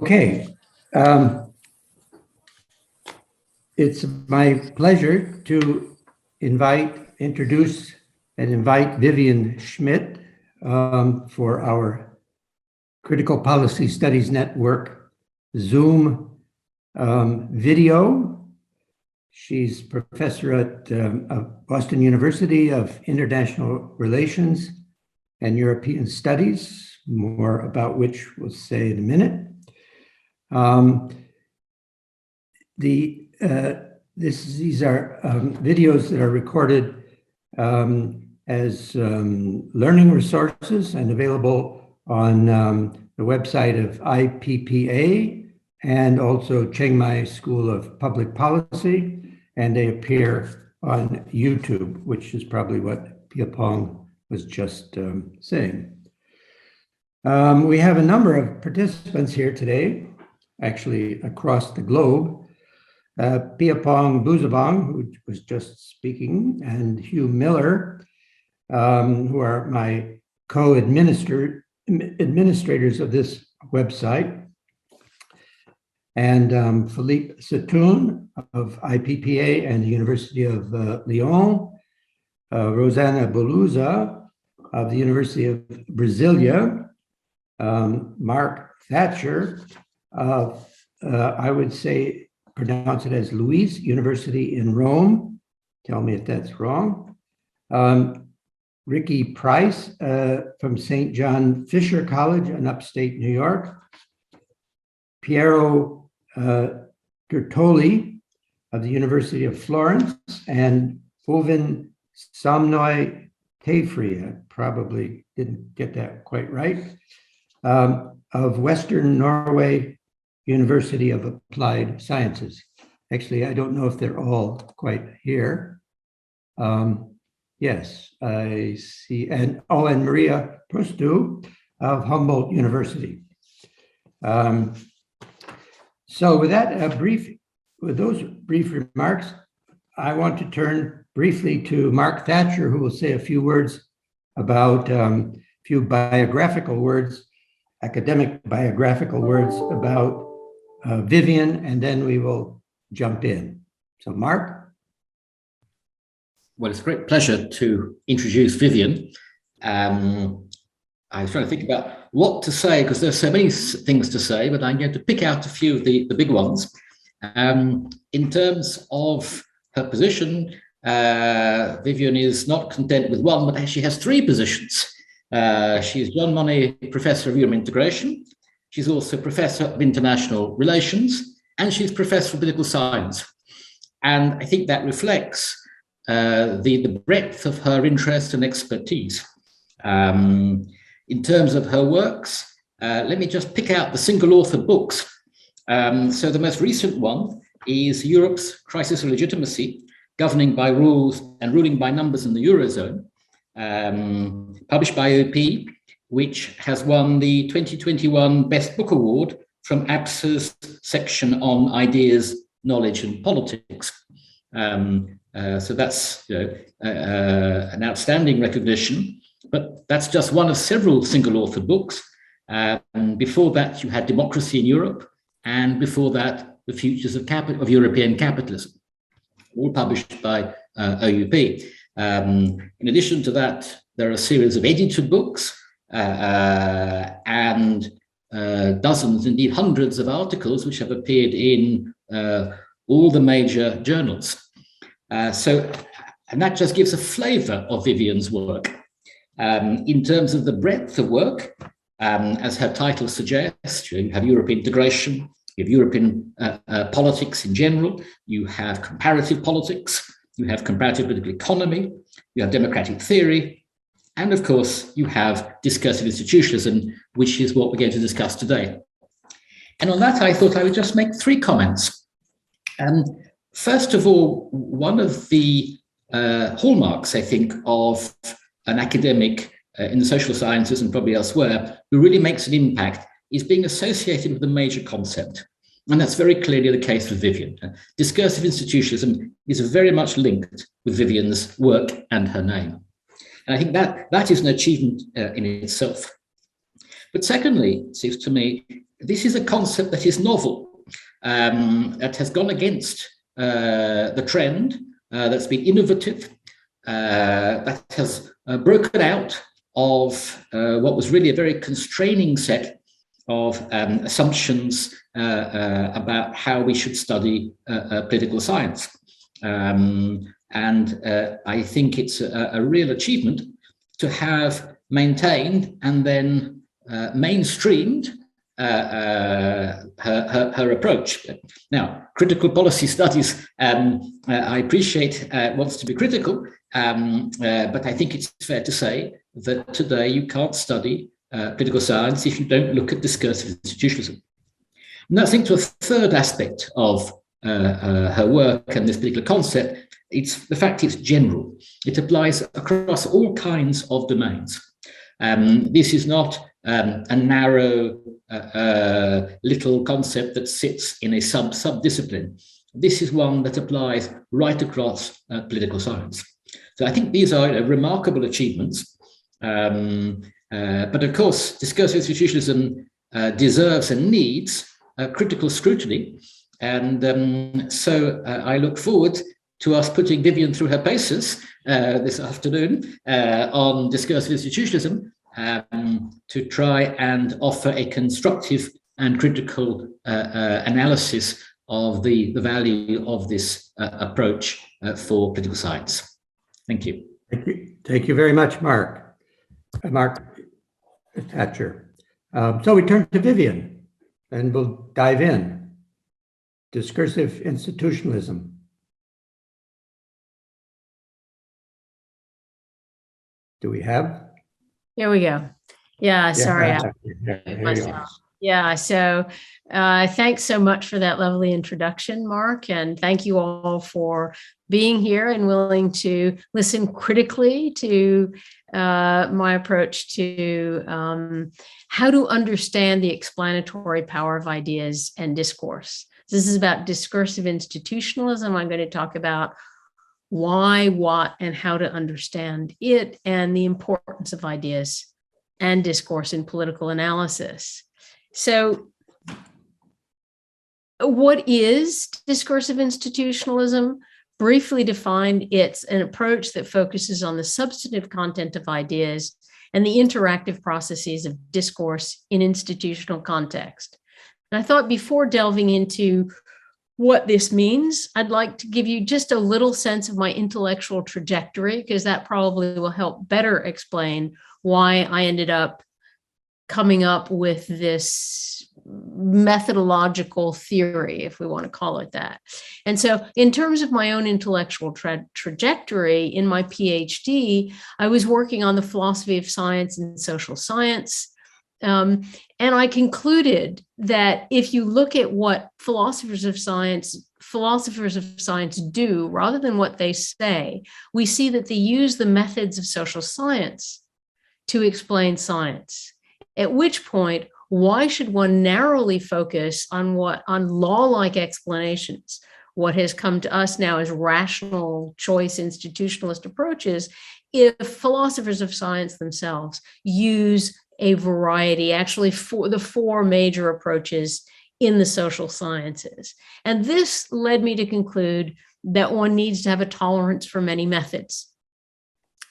Okay, it's my pleasure to introduce and invite Vivien Schmidt for our Critical Policy Studies Network Zoom video. She's professor at Boston University of International Relations and European Studies, more about which we'll say in a minute. These are videos that are recorded as learning resources and available on the website of IPPA and also Chiang Mai School of Public Policy, and they appear on YouTube, which is probably what Piyapong was just saying. We have a number of participants here today, actually across the globe. Piyapong Boossabong, who was just speaking, and Hugh Miller, who are my co-administrators of this website, and Philippe Zittoun of IPPA and the University of Lyon, Rosana Boullosa of the University of Brasilia, Mark Thatcher of, I would say, pronounce it as Louise University in Rome. Tell me if that's wrong. Ricky Price from St. John Fisher College in upstate New York. Piero Tortola of the University of Florence, and Øyvind Samnøy Tefre, I probably didn't get that quite right, of Western Norway University of Applied Sciences. Actually, I don't know if they're all quite here. Yes, I see, and Maria Proestou of Humboldt University. So with that with those brief remarks, I want to turn briefly to Mark Thatcher, who will say a few words about a few biographical words, academic biographical words about Vivien, and then we will jump in. So Mark? Well, it's a great pleasure to introduce Vivien. I was trying to think about what to say, because there's so many things to say, but I'm going to pick out a few of the big ones. In terms of her position, Vivien is not content with one, but actually has three positions. She's John Monnet Professor of European Integration. She's also Professor of International Relations, and she's Professor of Political Science. And I think that reflects the breadth of her interest and expertise. In terms of her works, let me just pick out the single author books. So the most recent one is Europe's Crisis of Legitimacy, Governing by Rules and Ruling by Numbers in the Eurozone, published by OP, which has won the 2021 Best Book Award from APSA's section on Ideas, Knowledge and Politics. So that's an outstanding recognition, but that's just one of several single author books. Before that, you had Democracy in Europe, and before that, The Futures of European Capitalism, all published by OUP. In addition to that, there are a series of edited books and dozens, indeed hundreds of articles which have appeared in all the major journals. And that just gives a flavor of Vivien's work. In terms of the breadth of work, as her title suggests, you have European integration, you have European politics in general, you have comparative politics, you have comparative political economy, you have democratic theory, and of course, you have discursive institutionalism, which is what we're going to discuss today. And on that, I thought I would just make three comments. First of all, one of the hallmarks, I think, of an academic in the social sciences and probably elsewhere who really makes an impact is being associated with a major concept. And that's very clearly the case with Vivien. Discursive institutionalism is very much linked with Vivien's work and her name. And I think that is an achievement in itself. But secondly, it seems to me, this is a concept that is novel, that has gone against the trend, that's been innovative, that has broken out of what was really a very constraining set of assumptions about how we should study political science. And I think it's a real achievement to have maintained and then mainstreamed her approach. Now, critical policy studies, I appreciate, wants to be critical, but I think it's fair to say that today you can't study political science if you don't look at discursive institutionalism. And I think to a third aspect of her work and this particular concept, it's the fact it's general. It applies across all kinds of domains. This is not a narrow little concept that sits in a sub-discipline. This is one that applies right across political science. So I think these are remarkable achievements. But of course, discursive institutionalism deserves and needs critical scrutiny. And so I look forward to us putting Vivien through her paces this afternoon on discursive institutionalism to try and offer a constructive and critical analysis of the value of this approach for political science. Thank you. Thank you very much, Mark Thatcher. So we turn to Vivien and we'll dive in. Discursive institutionalism. Do we have? Here we go. Yeah, sorry. Yeah, so thanks so much for that lovely introduction, Mark, and thank you all for being here and willing to listen critically to my approach to how to understand the explanatory power of ideas and discourse. This is about discursive institutionalism. I'm going to talk about why, what, and how to understand it, and the importance of ideas and discourse in political analysis. So what is discursive institutionalism? Briefly defined, it's an approach that focuses on the substantive content of ideas and the interactive processes of discourse in institutional context. And I thought before delving into what this means, I'd like to give you just a little sense of my intellectual trajectory, because that probably will help better explain why I ended up coming up with this methodological theory, if we want to call it that. And so in terms of my own intellectual trajectory, in my PhD, I was working on the philosophy of science and social science. And I concluded that if you look at what philosophers of science do, rather than what they say, we see that they use the methods of social science to explain science. At which point, why should one narrowly focus on law-like explanations, what has come to us now as rational choice institutionalist approaches, if philosophers of science themselves use a variety, actually the four major approaches in the social sciences. And this led me to conclude that one needs to have a tolerance for many methods.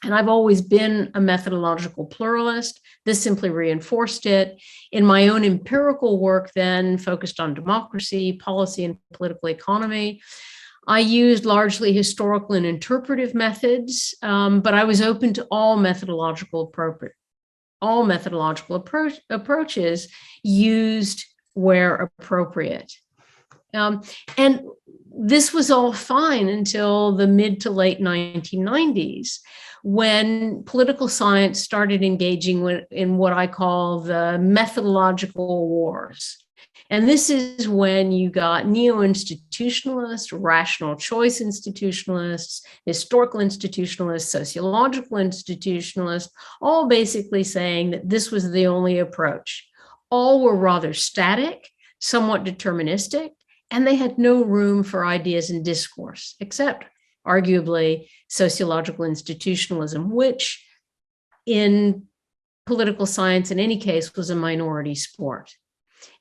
And I've always been a methodological pluralist. This simply reinforced it. In my own empirical work then, focused on democracy, policy, and political economy, I used largely historical and interpretive methods, but I was open to all methodological approaches used where appropriate. And this was all fine until the mid to late 1990s, when political science started engaging in what I call the methodological wars. And this is when you got neo-institutionalists, rational choice institutionalists, historical institutionalists, sociological institutionalists, all basically saying that this was the only approach. All were rather static, somewhat deterministic, and they had no room for ideas and discourse, except arguably sociological institutionalism, which in political science in any case was a minority sport.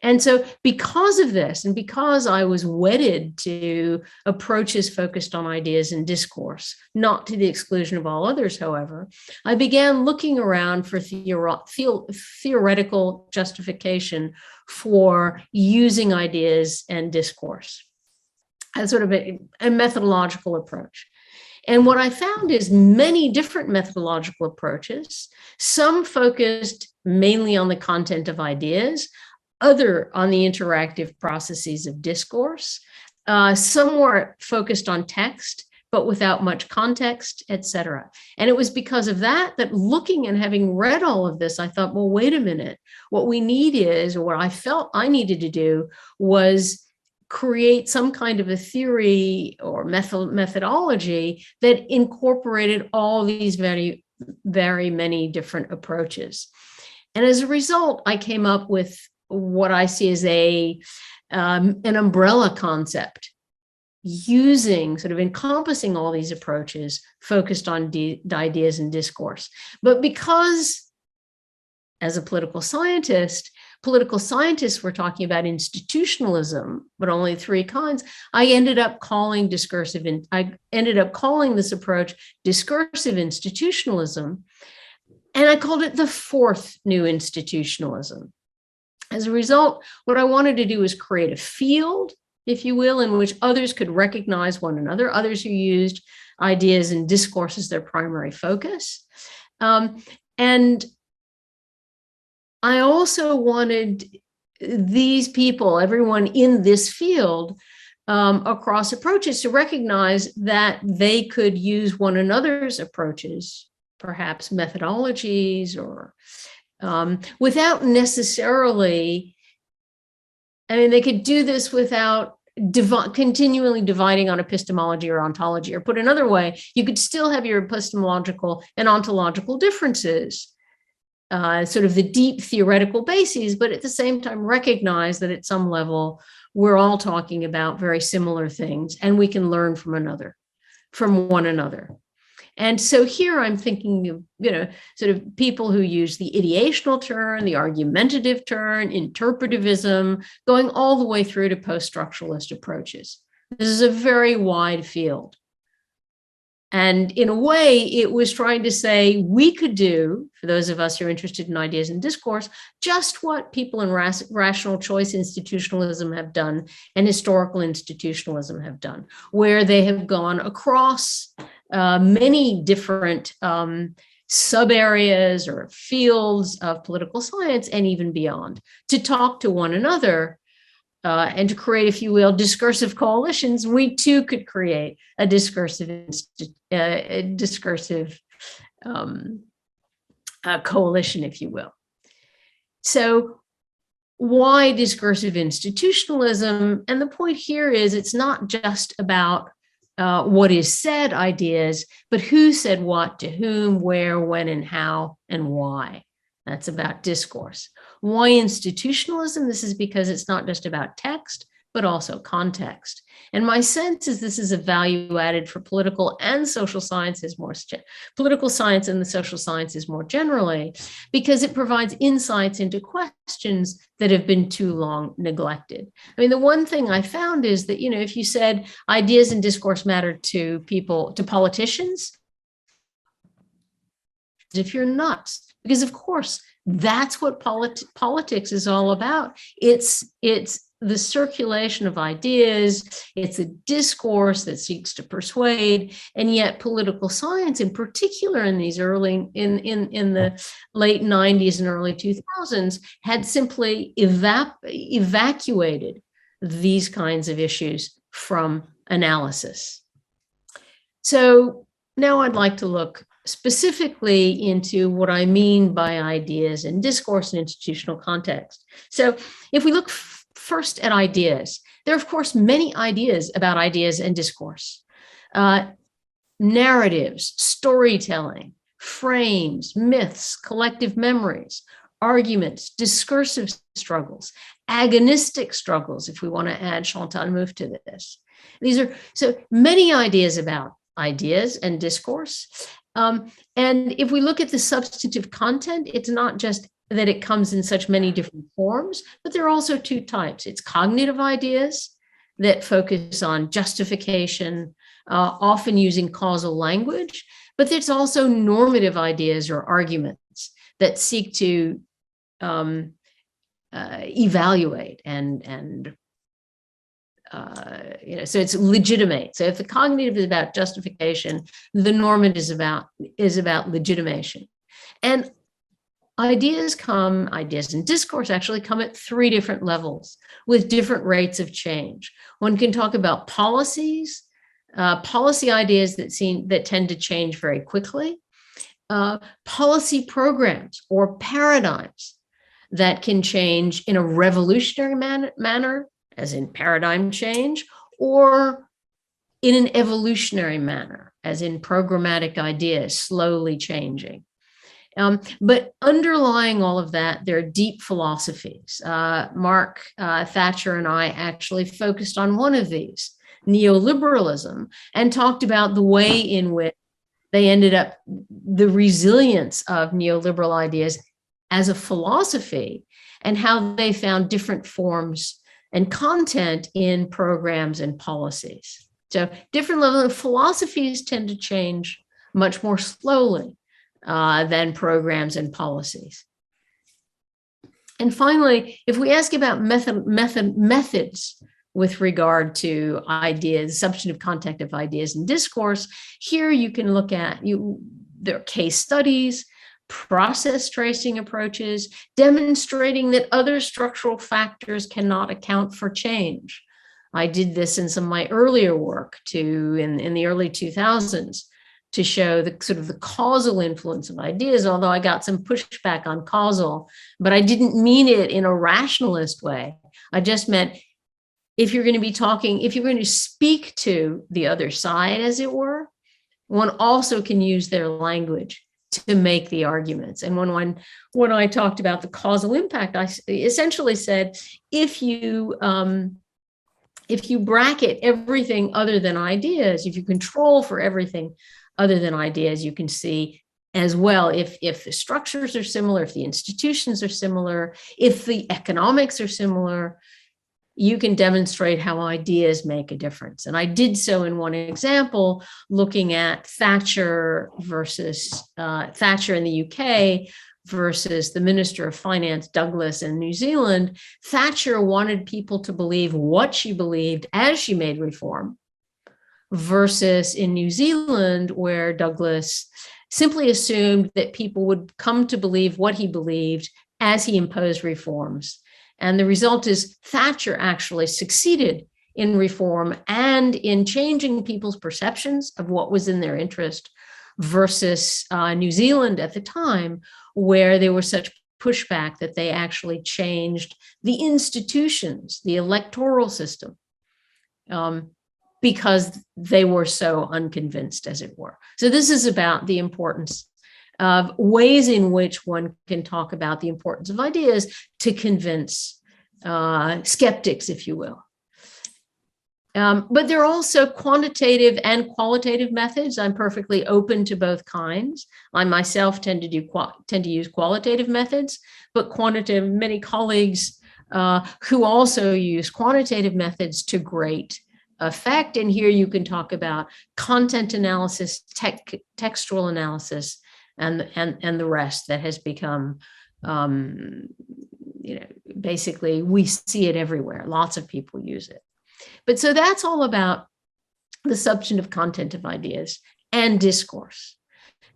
And so because of this, and because I was wedded to approaches focused on ideas and discourse, not to the exclusion of all others, however, I began looking around for theoretical justification for using ideas and discourse as sort of a methodological approach. And what I found is many different methodological approaches, some focused mainly on the content of ideas, other on the interactive processes of discourse, some more focused on text, but without much context, etc. And it was because of that looking and having read all of this, I thought, well, wait a minute, what we need is, or what I felt I needed to do was create some kind of a theory or methodology that incorporated all these very, very many different approaches. And as a result, I came up with what I see as an umbrella concept, using, sort of encompassing all these approaches focused on ideas and discourse. But because, as a political scientists were talking about institutionalism, but only three kinds, I ended up calling this approach discursive institutionalism, and I called it the fourth new institutionalism. As a result, what I wanted to do was create a field, if you will, in which others could recognize one another, others who used ideas and discourse as their primary focus. And I also wanted these people, everyone in this field, across approaches, to recognize that they could use one another's approaches, perhaps methodologies, or without necessarily, I mean, they could do this without continually dividing on epistemology or ontology, or put another way, you could still have your epistemological and ontological differences, sort of the deep theoretical bases, but at the same time recognize that at some level, we're all talking about very similar things, and we can learn from one another. And so here I'm thinking of, sort of people who use the ideational turn, the argumentative turn, interpretivism, going all the way through to post-structuralist approaches. This is a very wide field. And in a way, it was trying to say we could do, for those of us who are interested in ideas and discourse, just what people in rational choice institutionalism have done and historical institutionalism have done, where they have gone across many different sub-areas or fields of political science and even beyond, to talk to one another and to create, if you will, discursive coalitions. We too could create a discursive coalition, if you will. So why discursive institutionalism? And the point here is it's not just about what is said ideas, but who said what to whom, where, when, and how, and why. That's about discourse. Why institutionalism? This is because it's not just about text, but also context. And my sense is this is a value added for political and social sciences, political science and the social sciences more generally, because it provides insights into questions that have been too long neglected. I mean, the one thing I found is that, if you said ideas and discourse matter to people, to politicians, if you're nuts, because of course, that's what politics is all about. It's the circulation of ideas. It's a discourse that seeks to persuade, and yet political science, in particular, in these in the late 90s and early 2000s, had simply evacuated these kinds of issues from analysis. So now I'd like to look specifically into what I mean by ideas and discourse and institutional context. So if we look first at ideas, there are, of course, many ideas about ideas and discourse. Narratives, storytelling, frames, myths, collective memories, arguments, discursive struggles, agonistic struggles, if we want to add Chantal Mouffe to this. These are so many ideas about ideas and discourse. And if we look at the substantive content, it's not just that it comes in such many different forms, but there are also two types. It's cognitive ideas that focus on justification, often using causal language, but there's also normative ideas or arguments that seek to evaluate and so it's legitimate. So if the cognitive is about justification, the normative is about legitimation. And ideas and discourse actually come at three different levels with different rates of change. One can talk about policies, policy ideas that tend to change very quickly, policy programs or paradigms that can change in a revolutionary manner, as in paradigm change, or in an evolutionary manner, as in programmatic ideas slowly changing. But underlying all of that, there are deep philosophies. Mark, Thatcher, and I actually focused on one of these, neoliberalism, and talked about the way in which they ended up, the resilience of neoliberal ideas as a philosophy, and how they found different forms and content in programs and policies. So different levels of philosophies tend to change much more slowly than programs and policies. And finally, if we ask about methods with regard to ideas, substantive content of ideas and discourse, here you can look at, there are case studies, process tracing approaches, demonstrating that other structural factors cannot account for change. I did this in some of my earlier work in the early 2000s to show the sort of the causal influence of ideas, although I got some pushback on causal, but I didn't mean it in a rationalist way. I just meant if you're going to speak to the other side, as it were, one also can use their language to make the arguments. And when I talked about the causal impact, I essentially said, if you bracket everything other than ideas, if you control for everything other than ideas, you can see as well if the structures are similar, if the institutions are similar, if the economics are similar, you can demonstrate how ideas make a difference. And I did so in one example, looking at Thatcher in the UK versus the Minister of Finance, Douglas, in New Zealand. Thatcher wanted people to believe what she believed as she made reform, versus in New Zealand, where Douglas simply assumed that people would come to believe what he believed as he imposed reforms. And the result is Thatcher actually succeeded in reform and in changing people's perceptions of what was in their interest, versus New Zealand at the time, where there was such pushback that they actually changed the institutions, the electoral system, because they were so unconvinced, as it were. So this is about the importance of ways in which one can talk about the importance of ideas to convince skeptics, if you will. But there are also quantitative and qualitative methods. I'm perfectly open to both kinds. I myself tend to use qualitative methods, but quantitative, many colleagues who also use quantitative methods to great effect. And here you can talk about content analysis, textual analysis, and the rest that has become, basically we see it everywhere. Lots of people use it. But so that's all about the substantive content of ideas and discourse.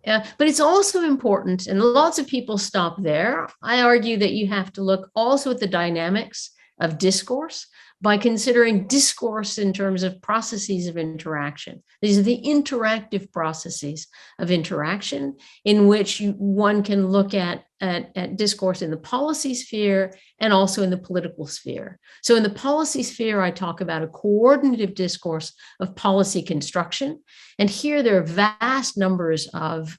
But it's also important, and lots of people stop there. I argue that you have to look also at the dynamics of discourse by considering discourse in terms of processes of interaction. These are the interactive processes of interaction in which one can look at discourse in the policy sphere and also in the political sphere. So in the policy sphere, I talk about a coordinative discourse of policy construction. And here there are vast numbers of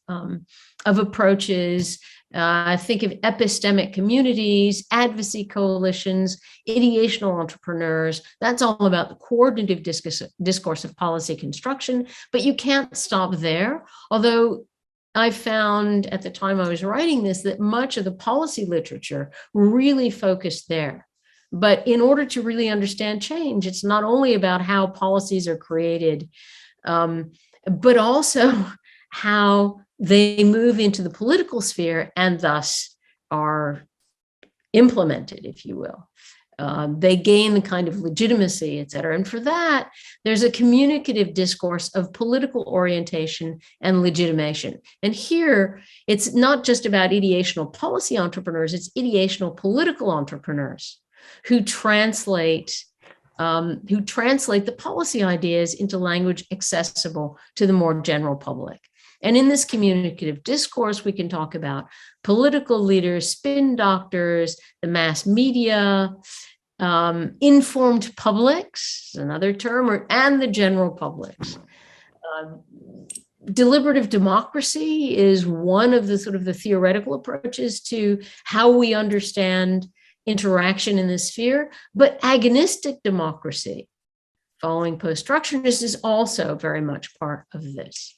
approaches. Think of epistemic communities, advocacy coalitions, ideational entrepreneurs. That's all about the coordinative discourse of policy construction, but you can't stop there. Although I found at the time I was writing this that much of the policy literature really focused there. But in order to really understand change, it's not only about how policies are created, but also how they move into the political sphere and thus are implemented, if you will. They gain the kind of legitimacy, et cetera. And for that, there's a communicative discourse of political orientation and legitimation. And here, it's not just about ideational policy entrepreneurs, it's ideational political entrepreneurs who translate the policy ideas into language accessible to the more general public. And in this communicative discourse, we can talk about political leaders, spin doctors, the mass media, informed publics, another term, and the general publics. Deliberative democracy is one of the sort of the theoretical approaches to how we understand interaction in this sphere, but agonistic democracy, following post-structuralist, is also very much part of this.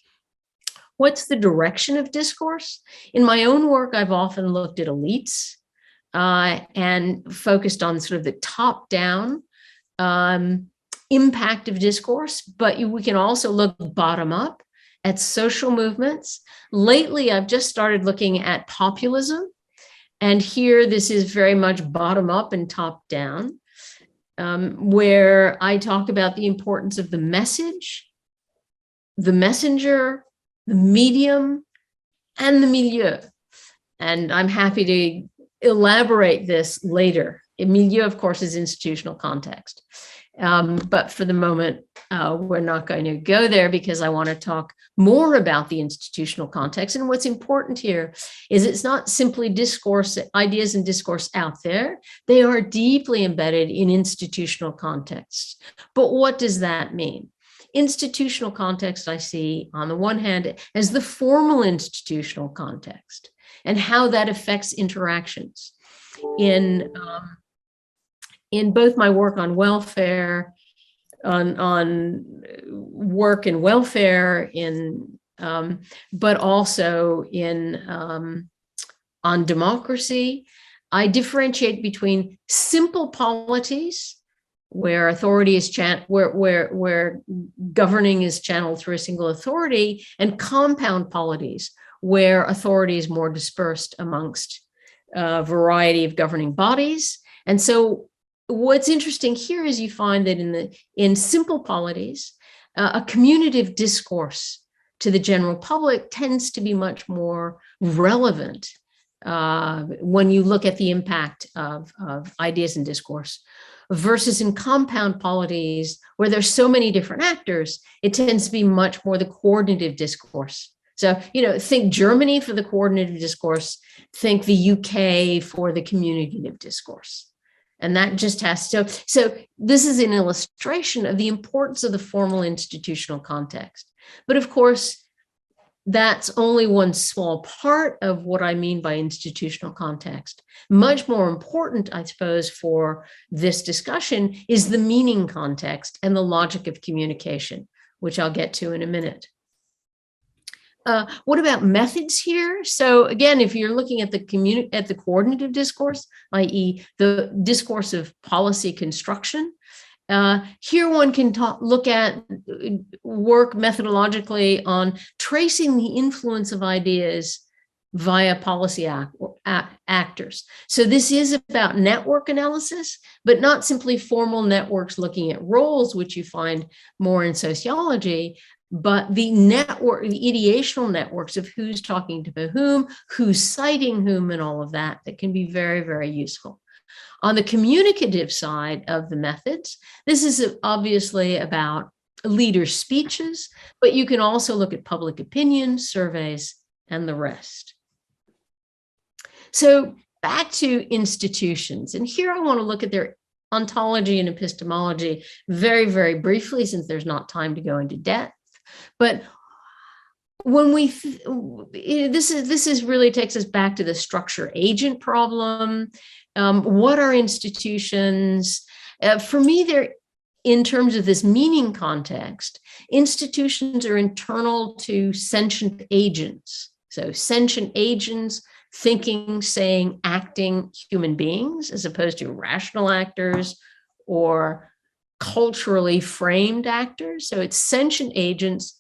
What's the direction of discourse? In my own work, I've often looked at elites and focused on sort of the top-down impact of discourse, but we can also look bottom-up at social movements. Lately, I've just started looking at populism, and here this is very much bottom-up and top-down, where I talk about the importance of the message, the messenger, the medium, and the milieu. And I'm happy to elaborate this later. Milieu, of course, is institutional context. But for the moment, we're not going to go there because I want to talk more about the institutional context. And what's important here is it's not simply discourse, ideas and discourse out there. They are deeply embedded in institutional contexts. But what does that mean? Institutional context, I see on the one hand as the formal institutional context and how that affects interactions. In both my work on welfare, on work in welfare, but also on democracy, I differentiate between simple polities, where authority is where governing is channeled through a single authority, and compound polities, where authority is more dispersed amongst a variety of governing bodies. And so what's interesting here is you find that in simple polities, a communicative discourse to the general public tends to be much more relevant when you look at the impact of ideas and discourse, versus in compound polities, where there's so many different actors, it tends to be much more the coordinative discourse. So, think Germany for the coordinative discourse, think the UK for the communicative discourse. And that just has to, so this is an illustration of the importance of the formal institutional context. But of course, that's only one small part of what I mean by institutional context. Much more important, I suppose, for this discussion is the meaning context and the logic of communication, which I'll get to in a minute. What about methods here? So again, if you're looking at the coordinative discourse, i.e. the discourse of policy construction, here one can look at work methodologically on tracing the influence of ideas via policy actors. So this is about network analysis, but not simply formal networks looking at roles, which you find more in sociology, but the network, the ideational networks of who's talking to whom, who's citing whom, and all of that can be very, very useful. On the communicative side of the methods, this is obviously about leaders' speeches, but you can also look at public opinion, surveys, and the rest. So back to institutions, and here I want to look at their ontology and epistemology very, very briefly, since there's not time to go into depth. But when this really takes us back to the structure agent problem. What are institutions? For me, they're, in terms of this meaning context, institutions are internal to sentient agents. So sentient agents, thinking, saying, acting human beings, as opposed to rational actors or culturally framed actors. So it's sentient agents,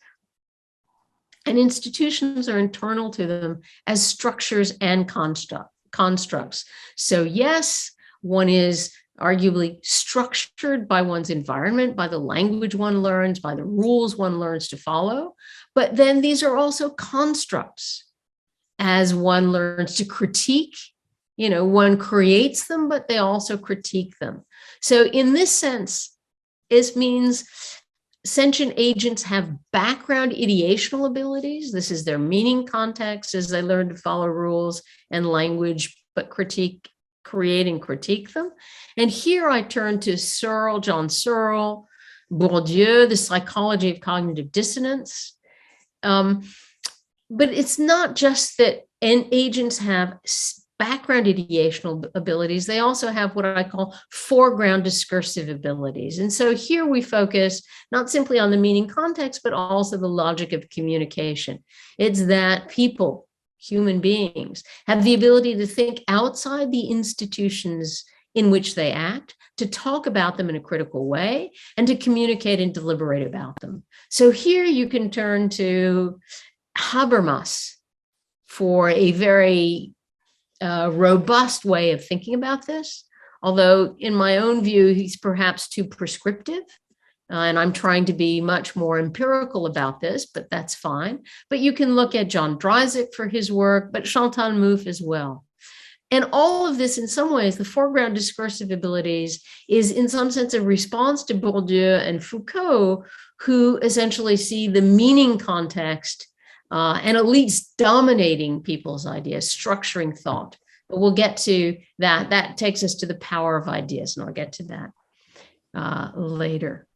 and institutions are internal to them as structures and constructs. So yes, one is arguably structured by one's environment, by the language one learns, by the rules one learns to follow. But then these are also constructs as one learns to critique. You know, one creates them, but they also critique them. So in this sense, it means sentient agents have background ideational abilities. This is their meaning context as they learn to follow rules and language, but create and critique them. And here I turn to John Searle, Bourdieu, the psychology of cognitive dissonance. But it's not just that agents have background ideational abilities, they also have what I call foreground discursive abilities. And so here we focus not simply on the meaning context, but also the logic of communication. It's that people, human beings, have the ability to think outside the institutions in which they act, to talk about them in a critical way, and to communicate and deliberate about them. So here you can turn to Habermas for a very robust way of thinking about this, although in my own view, he's perhaps too prescriptive. And I'm trying to be much more empirical about this, but that's fine. But you can look at John Dryzek for his work, but Chantal Mouffe as well. And all of this, in some ways, the foreground discursive abilities is in some sense a response to Bourdieu and Foucault, who essentially see the meaning context and elites dominating people's ideas, structuring thought. But we'll get to that. That takes us to the power of ideas, and I'll get to that later.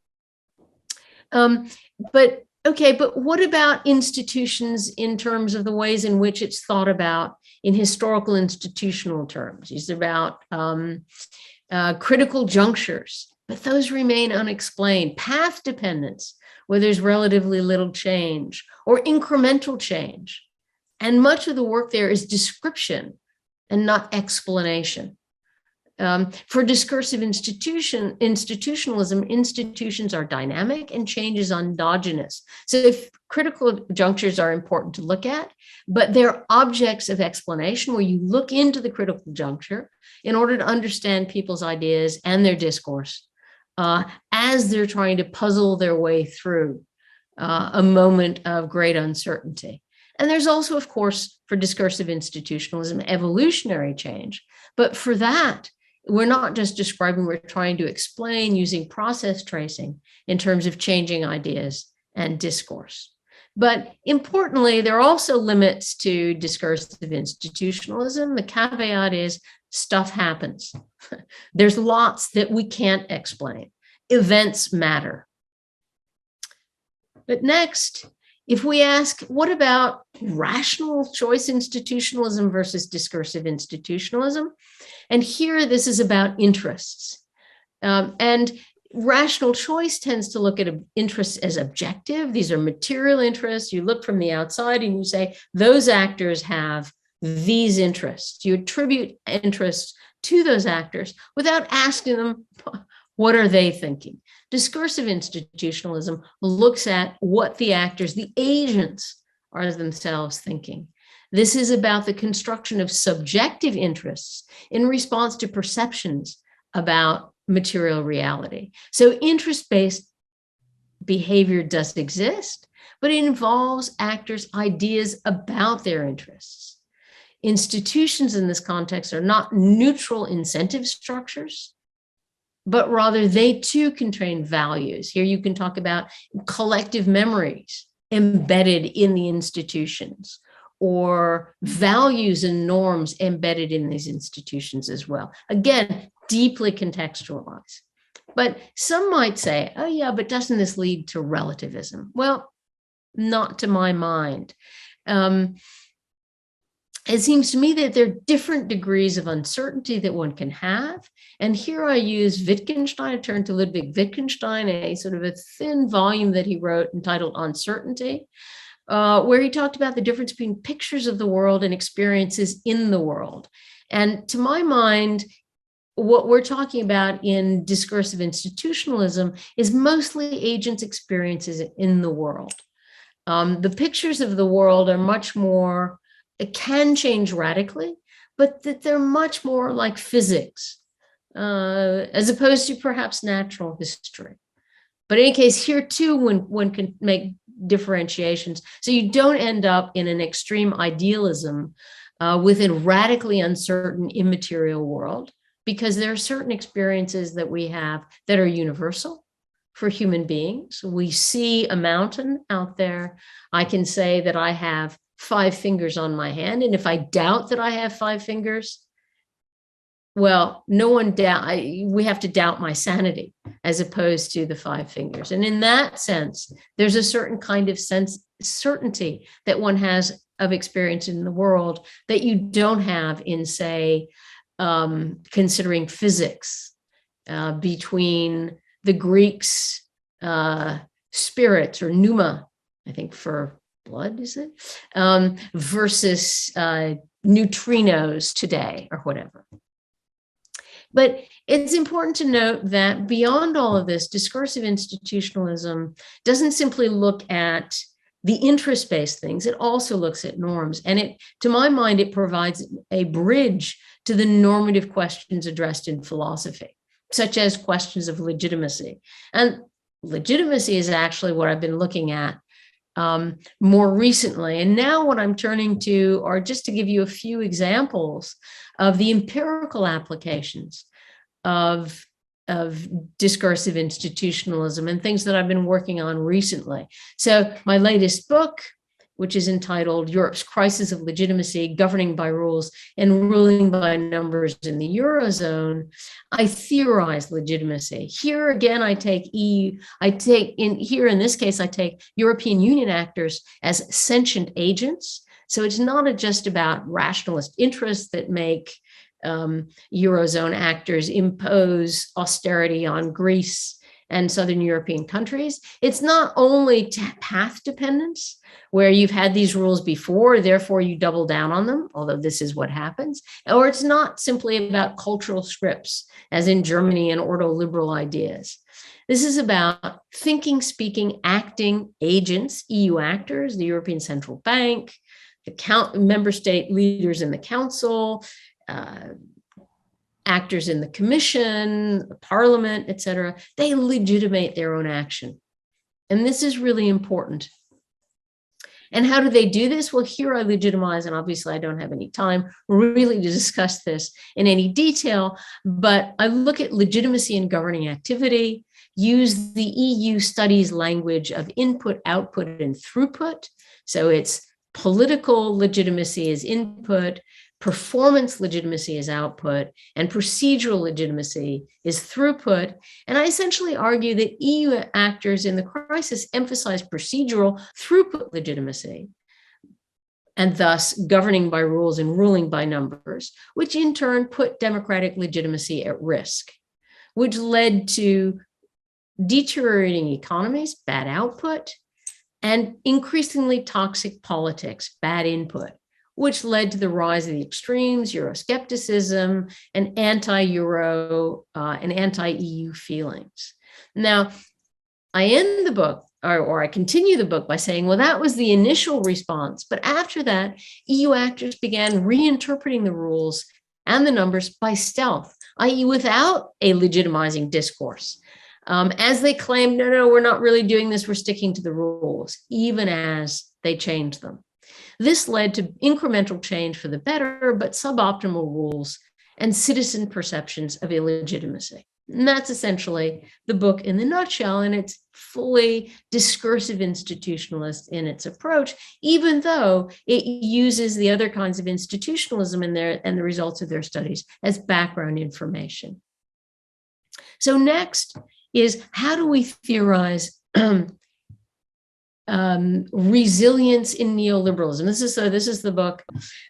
But what about institutions in terms of the ways in which it's thought about in historical institutional terms? It's about critical junctures, but those remain unexplained. Path dependence, where there's relatively little change, or incremental change. And much of the work there is description and not explanation. For discursive institutionalism, institutions are dynamic and change is endogenous. So if critical junctures are important to look at, but they're objects of explanation where you look into the critical juncture in order to understand people's ideas and their discourse as they're trying to puzzle their way through a moment of great uncertainty. And there's also, of course, for discursive institutionalism, evolutionary change. But for that, we're not just describing, we're trying to explain using process tracing in terms of changing ideas and discourse. But importantly, there are also limits to discursive institutionalism. The caveat is stuff happens. There's lots that we can't explain. Events matter. But next, if we ask, what about rational choice institutionalism versus discursive institutionalism? And here, this is about interests. And rational choice tends to look at interests as objective. These are material interests. You look from the outside and you say, those actors have these interests. You attribute interests to those actors without asking them, what are they thinking? Discursive institutionalism looks at what the actors, the agents, are themselves thinking. This is about the construction of subjective interests in response to perceptions about material reality. So interest-based behavior does exist, but it involves actors' ideas about their interests. Institutions in this context are not neutral incentive structures, but rather they too contain values. Here you can talk about collective memories embedded in the institutions, or values and norms embedded in these institutions as well. Again, deeply contextualized. But some might say, oh yeah, but doesn't this lead to relativism? Well, not to my mind. It seems to me that there are different degrees of uncertainty that one can have. And here I use Wittgenstein, I turn to Ludwig Wittgenstein, a sort of a thin volume that he wrote entitled Uncertainty. where he talked about the difference between pictures of the world and experiences in the world. And to my mind, what we're talking about in discursive institutionalism is mostly agents' experiences in the world. The pictures of the world are much more, it can change radically, but that they're much more like physics, as opposed to perhaps natural history. But in any case, here too, one can make differentiations. So you don't end up in an extreme idealism within a radically uncertain immaterial world, because there are certain experiences that we have that are universal for human beings. We see a mountain out there. I can say that I have 5 fingers on my hand. And if I doubt that I have 5 fingers, well, no one we have to doubt my sanity as opposed to the 5 fingers. And in that sense, there's a certain kind of certainty that one has of experience in the world that you don't have in, say, considering physics between the Greeks' spirits, or pneuma, I think for blood, is it? Versus neutrinos today or whatever. But it's important to note that beyond all of this, discursive institutionalism doesn't simply look at the interest-based things, it also looks at norms. And to my mind, it provides a bridge to the normative questions addressed in philosophy, such as questions of legitimacy. And legitimacy is actually what I've been looking at more recently. And now what I'm turning to are, just to give you a few examples of the empirical applications of discursive institutionalism and things that I've been working on recently. So my latest book, which is entitled Europe's Crisis of Legitimacy, Governing by Rules and Ruling by Numbers in the Eurozone, I theorize legitimacy. Here again, in this case, I take European Union actors as sentient agents. So it's not just about rationalist interests that make Eurozone actors impose austerity on Greece and Southern European countries. It's not only path dependence, where you've had these rules before, therefore you double down on them, although this is what happens. Or it's not simply about cultural scripts, as in Germany and ordo-liberal ideas. This is about thinking, speaking, acting agents, EU actors, the European Central Bank, the member state leaders in the council, actors in the commission, the parliament, etc. They legitimate their own action. And this is really important. And how do they do this? Well, here I legitimize, and obviously I don't have any time really to discuss this in any detail, but I look at legitimacy in governing activity, use the EU studies language of input, output, and throughput. So it's political legitimacy is input, performance legitimacy is output, and procedural legitimacy is throughput. And I essentially argue that EU actors in the crisis emphasize procedural throughput legitimacy, and thus governing by rules and ruling by numbers, which in turn put democratic legitimacy at risk, which led to deteriorating economies, bad output, and increasingly toxic politics, bad input, which led to the rise of the extremes, Euroscepticism, and anti-Euro and anti-EU feelings. Now, I end the book, or I continue the book by saying, well, that was the initial response. But after that, EU actors began reinterpreting the rules and the numbers by stealth, i.e. without a legitimizing discourse. As they claimed, no, we're not really doing this, we're sticking to the rules, even as they changed them. This led to incremental change for the better, but suboptimal rules and citizen perceptions of illegitimacy. And that's essentially the book in the nutshell, and it's fully discursive institutionalist in its approach, even though it uses the other kinds of institutionalism in there and the results of their studies as background information. So next is, how do we theorize resilience in neoliberalism? This is the book,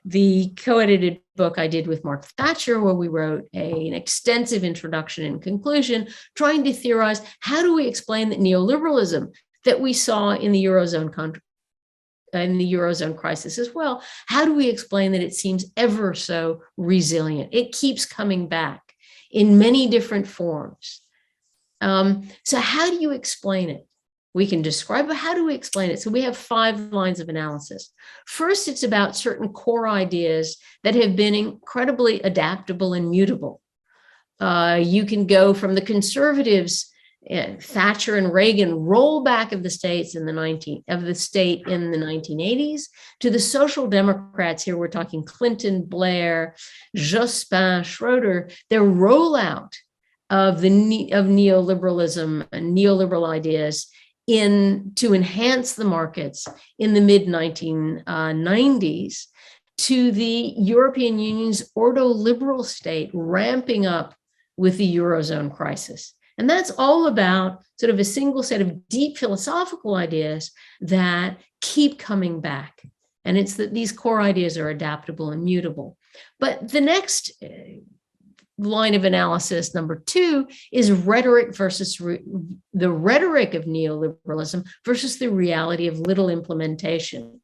the co-edited book I did with Mark Thatcher, where we wrote an extensive introduction and conclusion, trying to theorize, how do we explain that neoliberalism that we saw in the Eurozone in the Eurozone crisis as well. How do we explain that it seems ever so resilient? It keeps coming back in many different forms. So how do you explain it? We can describe, but how do we explain it? So we have 5 lines of analysis. First, it's about certain core ideas that have been incredibly adaptable and mutable. You can go from the conservatives, Thatcher and Reagan, rollback of the state in the 1980s, to the social democrats. Here we're talking Clinton, Blair, Jospin, Schroeder. Their rollout of neoliberalism and neoliberal ideas to enhance the markets in the mid-1990s, to the European Union's ordoliberal state ramping up with the Eurozone crisis. And that's all about sort of a single set of deep philosophical ideas that keep coming back. And it's that these core ideas are adaptable and mutable. But the next line of analysis, number 2, is rhetoric versus the rhetoric of neoliberalism versus the reality of little implementation.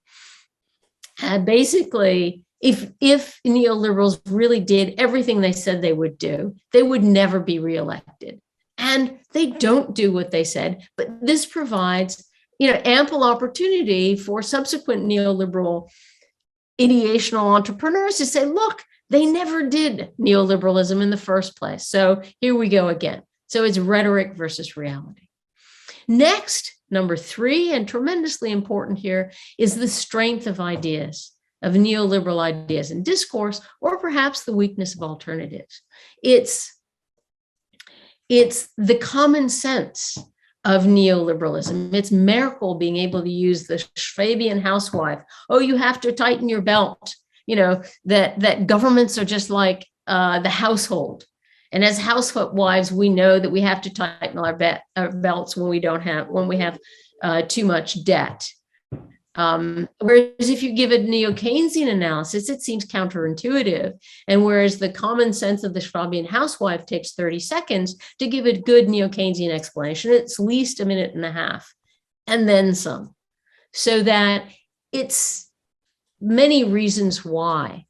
Basically, if neoliberals really did everything they said they would do, they would never be reelected. And they don't do what they said, but this provides, ample opportunity for subsequent neoliberal ideational entrepreneurs to say, look, they never did neoliberalism in the first place. So here we go again. So it's rhetoric versus reality. Next, number 3, and tremendously important here, is the strength of ideas, of neoliberal ideas and discourse, or perhaps the weakness of alternatives. It's the common sense of neoliberalism. It's Merkel being able to use the Schwabian housewife. Oh, you have to tighten your belt. That governments are just like the household. And as housewives, we know that we have to tighten our belts when we have too much debt. Whereas if you give a neo-Keynesian analysis, it seems counterintuitive. And whereas the common sense of the Schwabian housewife takes 30 seconds to give a good neo-Keynesian explanation, it's at least a minute and a half, and then some. So that it's many reasons why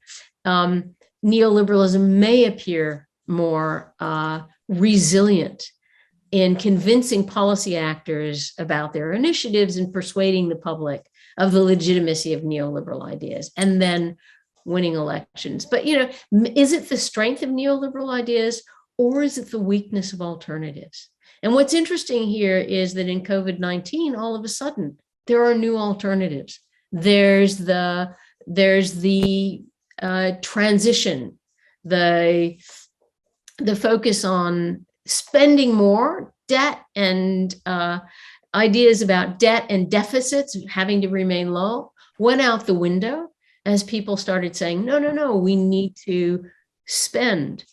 neoliberalism may appear more resilient in convincing policy actors about their initiatives and persuading the public of the legitimacy of neoliberal ideas, and then winning elections. But, is it the strength of neoliberal ideas, or is it the weakness of alternatives? And what's interesting here is that in COVID-19, all of a sudden, there are new alternatives. There's the transition, the focus on spending more, debt, and ideas about debt and deficits having to remain low went out the window as people started saying, no, we need to spend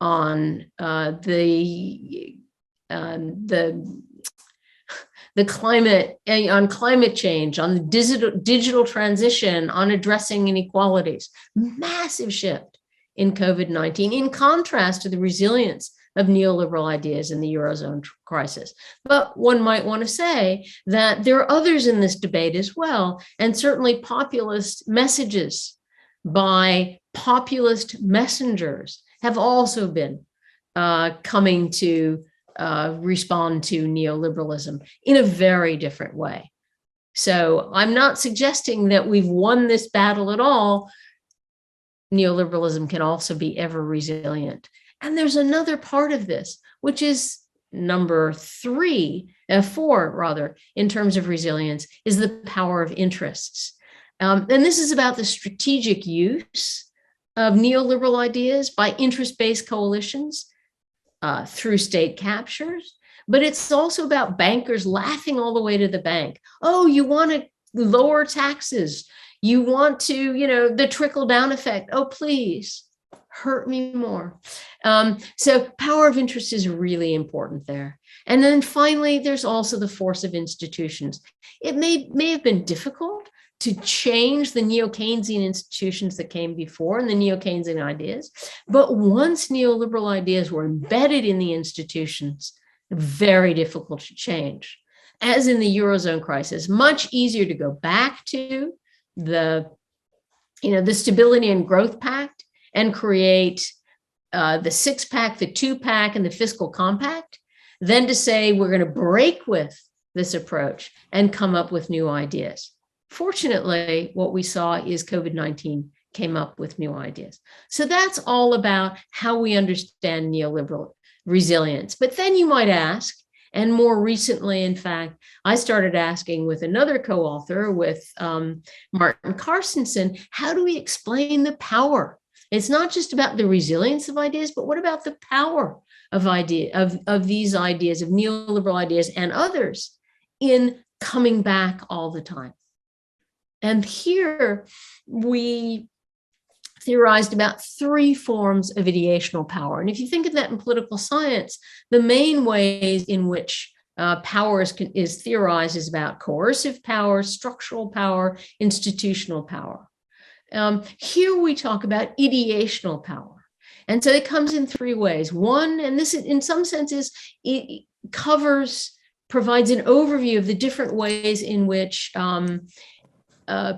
on the climate, on climate change, on the digital transition, on addressing inequalities. Massive shift in COVID-19, in contrast to the resilience of neoliberal ideas in the Eurozone crisis. But one might want to say that there are others in this debate as well, and certainly populist messages by populist messengers have also been coming to respond to neoliberalism in a very different way. So I'm not suggesting that we've won this battle at all. Neoliberalism can also be ever resilient. And there's another part of this, which is number 4 in terms of resilience, is the power of interests. And this is about the strategic use of neoliberal ideas by interest-based coalitions through state captures. But it's also about bankers laughing all the way to the bank. Oh, you want to lower taxes. You want to, the trickle-down effect. Oh, please. Hurt me more. So power of interest is really important there. And then finally, there's also the force of institutions. It may have been difficult to change the neo-Keynesian institutions that came before and the neo-Keynesian ideas, but once neoliberal ideas were embedded in the institutions, very difficult to change. as in the Eurozone crisis, much easier to go back to the Stability and Growth Pact and create the six-pack, the two-pack, and the fiscal compact than to say we're going to break with this approach and come up with new ideas. Fortunately, what we saw is COVID-19 came up with new ideas. So that's all about how we understand neoliberal resilience. But then you might ask, and more recently, in fact, I started asking with another co-author, with Martin Carstensen, how do we explain the power? It's not just about the resilience of ideas, but what about the power of these ideas, of neoliberal ideas and others, in coming back all the time? And here we theorized about three forms of ideational power. And if you think of that in political science, the main ways in which power is theorized is about coercive power, structural power, institutional power. Here we talk about ideational power. And so it comes in three ways. One, and this in some senses, it provides an overview of the different ways in which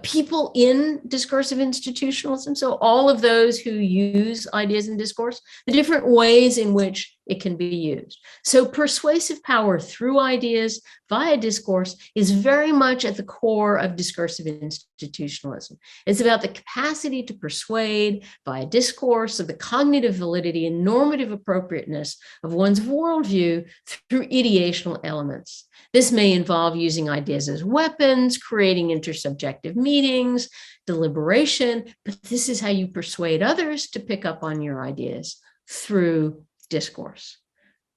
people in discursive institutionalism, so all of those who use ideas in discourse, the different ways in which it can be used. So persuasive power through ideas via discourse is very much at the core of discursive institutionalism. It's about the capacity to persuade via discourse of the cognitive validity and normative appropriateness of one's worldview through ideational elements. This may involve using ideas as weapons, creating intersubjective meetings, deliberation, but this is how you persuade others to pick up on your ideas, through discourse.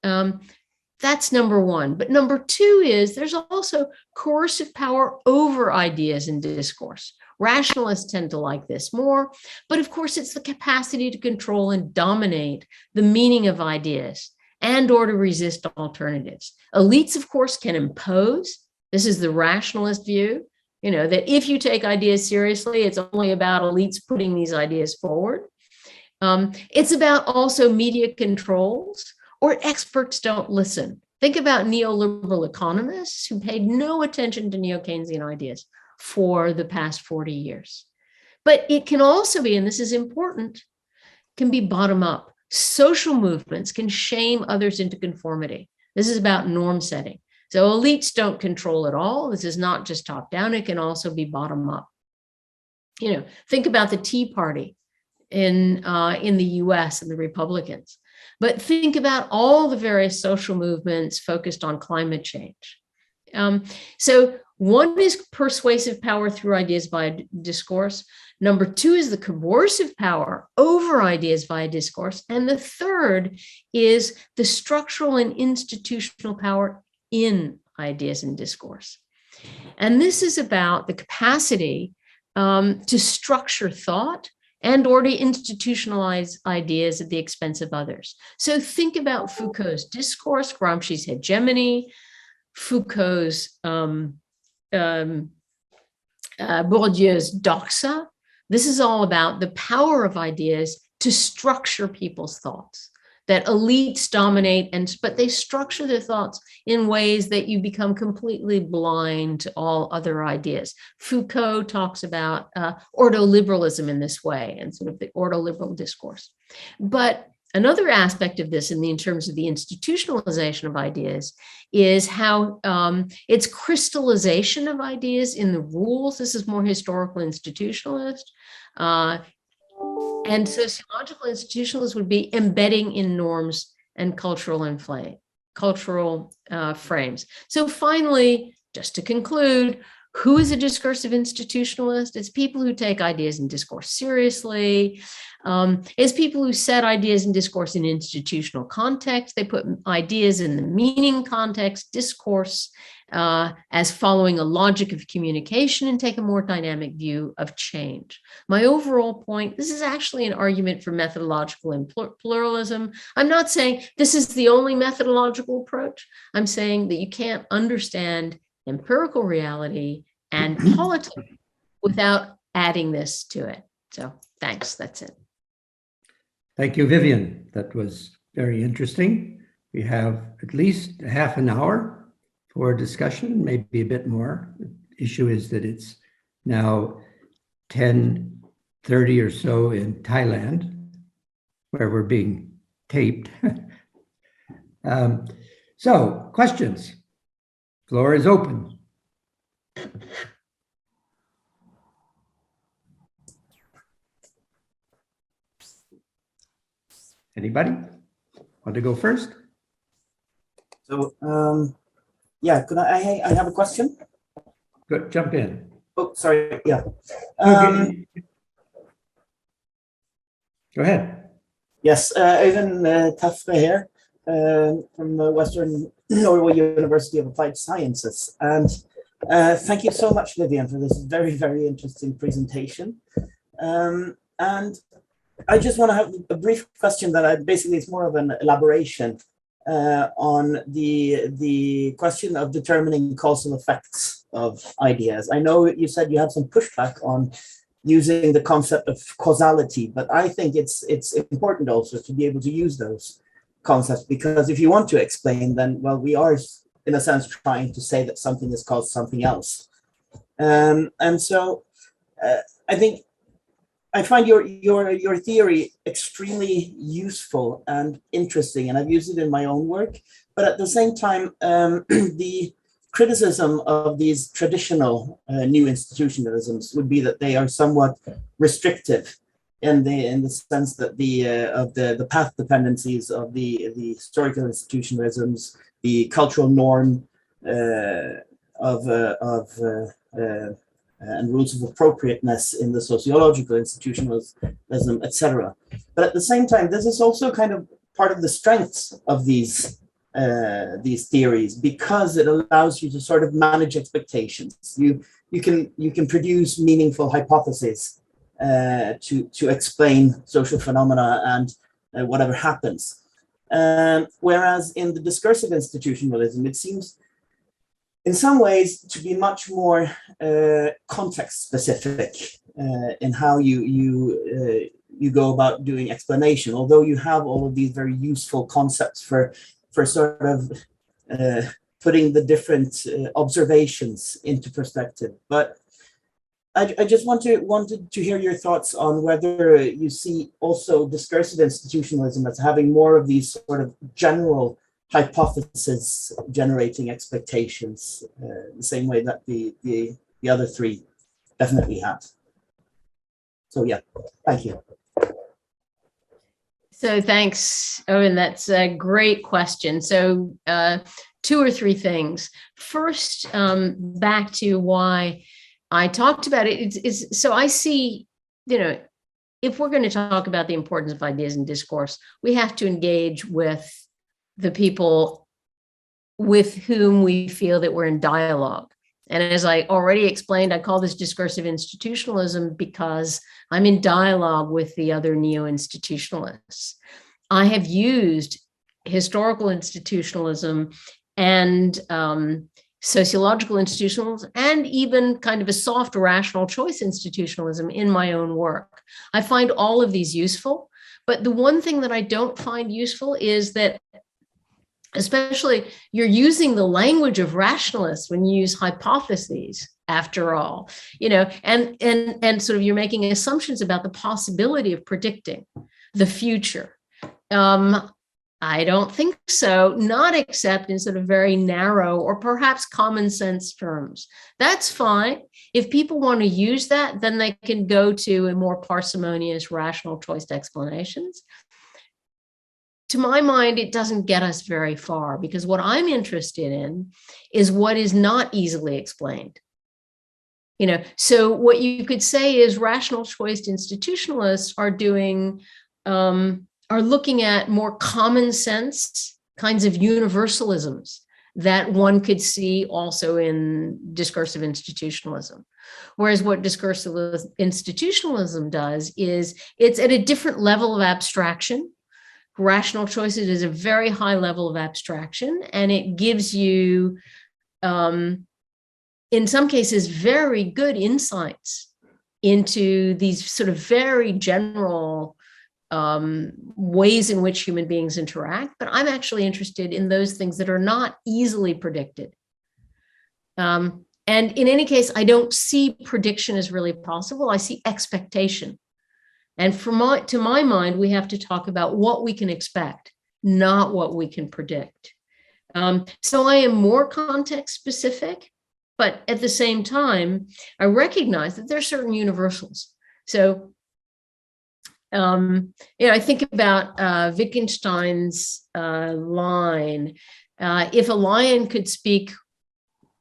That's number one. But number two is there's also coercive power over ideas in discourse. Rationalists tend to like this more, but of course it's the capacity to control and dominate the meaning of ideas and or to resist alternatives. Elites, of course, can impose. This is the rationalist view, that if you take ideas seriously, it's only about elites putting these ideas forward. It's about also media controls, or experts don't listen. Think about neoliberal economists who paid no attention to neo-Keynesian ideas for the past 40 years. But it can also be, and this is important, can be bottom up. Social movements can shame others into conformity. This is about norm setting. So elites don't control it all. This is not just top down. It can also be bottom up. Think about the Tea Party in the US and the Republicans. But think about all the various social movements focused on climate change. So one is persuasive power through ideas via discourse. Number two is the coercive power over ideas via discourse. And the third is the structural and institutional power in ideas and discourse. And this is about the capacity to structure thought and or to institutionalize ideas at the expense of others. So think about Foucault's discourse, Gramsci's hegemony, Foucault's Bourdieu's doxa. This is all about the power of ideas to structure people's thoughts, that elites dominate, but they structure their thoughts in ways that you become completely blind to all other ideas. Foucault talks about ordoliberalism in this way, and sort of the ordoliberal discourse. But another aspect of this in terms of the institutionalization of ideas is how it's crystallization of ideas in the rules. This is more historical institutionalist. And sociological institutionalists would be embedding in norms and cultural frames. So finally, just to conclude, who is a discursive institutionalist? It's people who take ideas and discourse seriously. It's people who set ideas and discourse in institutional context. They put ideas in the meaning context, discourse, as following a logic of communication, and take a more dynamic view of change. My overall point, this is actually an argument for methodological pluralism. I'm not saying this is the only methodological approach. I'm saying that you can't understand empirical reality and politics without adding this to it. So thanks, that's it. Thank you, Vivien. That was very interesting. We have at least half an hour for discussion, maybe a bit more. The issue is that it's now 10:30 or so in Thailand, where we're being taped. So, questions? Floor is open. Anybody want to go first? So, yeah, could I have a question? Good, jump in. Oh, sorry, yeah. Okay. Go ahead. Yes, Øyvind Tefre here from Western Norway University of Applied Sciences. And thank you so much, Vivien, for this very, very interesting presentation. And I just want to have a brief question that basically is more of an elaboration on the question of determining causal effects of ideas. I know you said you had some pushback on using the concept of causality, but I think it's important also to be able to use those concepts, because if you want to explain, then, well, we are in a sense trying to say that something has caused something else. And so I think I find your theory extremely useful and interesting, and I've used it in my own work. But at the same time, the criticism of these traditional new institutionalisms would be that they are somewhat restrictive in the sense that the path dependencies of the historical institutionalisms, the cultural norm and rules of appropriateness in the sociological institutionalism, etc. But at the same time, this is also kind of part of the strengths of these theories, because it allows you to sort of manage expectations. You can produce meaningful hypotheses to explain social phenomena and whatever happens. Whereas in the discursive institutionalism, it seems in some ways to be much more context specific in how you go about doing explanation, although you have all of these very useful concepts for sort of putting the different observations into perspective. But I just wanted to hear your thoughts on whether you see also discursive institutionalism as having more of these sort of general hypothesis generating expectations, the same way that the other three definitely have. So yeah, thank you. So thanks, Owen. That's a great question. So 2 or 3 things. First, back to why I talked about it. So I see, if we're going to talk about the importance of ideas in discourse, we have to engage with the people with whom we feel that we're in dialogue. And as I already explained, I call this discursive institutionalism because I'm in dialogue with the other neo-institutionalists. I have used historical institutionalism and sociological institutionalism, and even kind of a soft rational choice institutionalism in my own work. I find all of these useful, but the one thing that I don't find useful is that, especially, you're using the language of rationalists when you use hypotheses, after all, and sort of you're making assumptions about the possibility of predicting the future. I don't think so, not except in sort of very narrow or perhaps common sense terms. That's fine. If people want to use that, then they can go to a more parsimonious, rational choice explanations. To my mind, it doesn't get us very far, because what I'm interested in is what is not easily explained. So what you could say is rational choice institutionalists are doing, are looking at more common sense kinds of universalisms that one could see also in discursive institutionalism. Whereas what discursive institutionalism does is it's at a different level of abstraction. Rational choices is a very high level of abstraction, and it gives you, in some cases, very good insights into these sort of very general ways in which human beings interact. But I'm actually interested in those things that are not easily predicted, And in any case, I don't see prediction as really possible. I see expectation. And to my mind, we have to talk about what we can expect, not what we can predict. So I am more context specific, but at the same time, I recognize that there are certain universals. So, I think about Wittgenstein's line, if a lion could speak,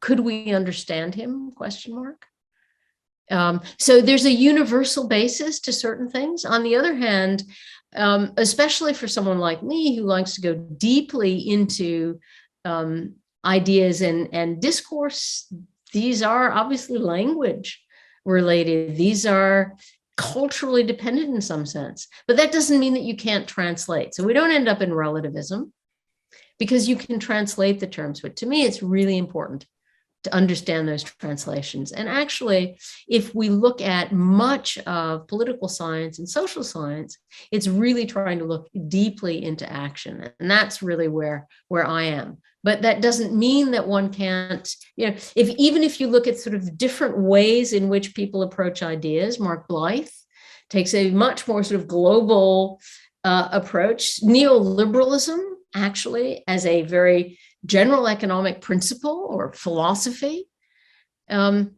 could we understand him? ? So there's a universal basis to certain things. On the other hand, especially for someone like me who likes to go deeply into ideas and discourse, these are obviously language related. These are culturally dependent in some sense, but that doesn't mean that you can't translate. So we don't end up in relativism because you can translate the terms. But to me, it's really important to understand those translations. And actually, if we look at much of political science and social science, it's really trying to look deeply into action. And that's really where I am. But that doesn't mean that one can't, even if you look at sort of different ways in which people approach ideas, Mark Blyth takes a much more sort of global approach. Neoliberalism, actually, as a very general economic principle or philosophy, one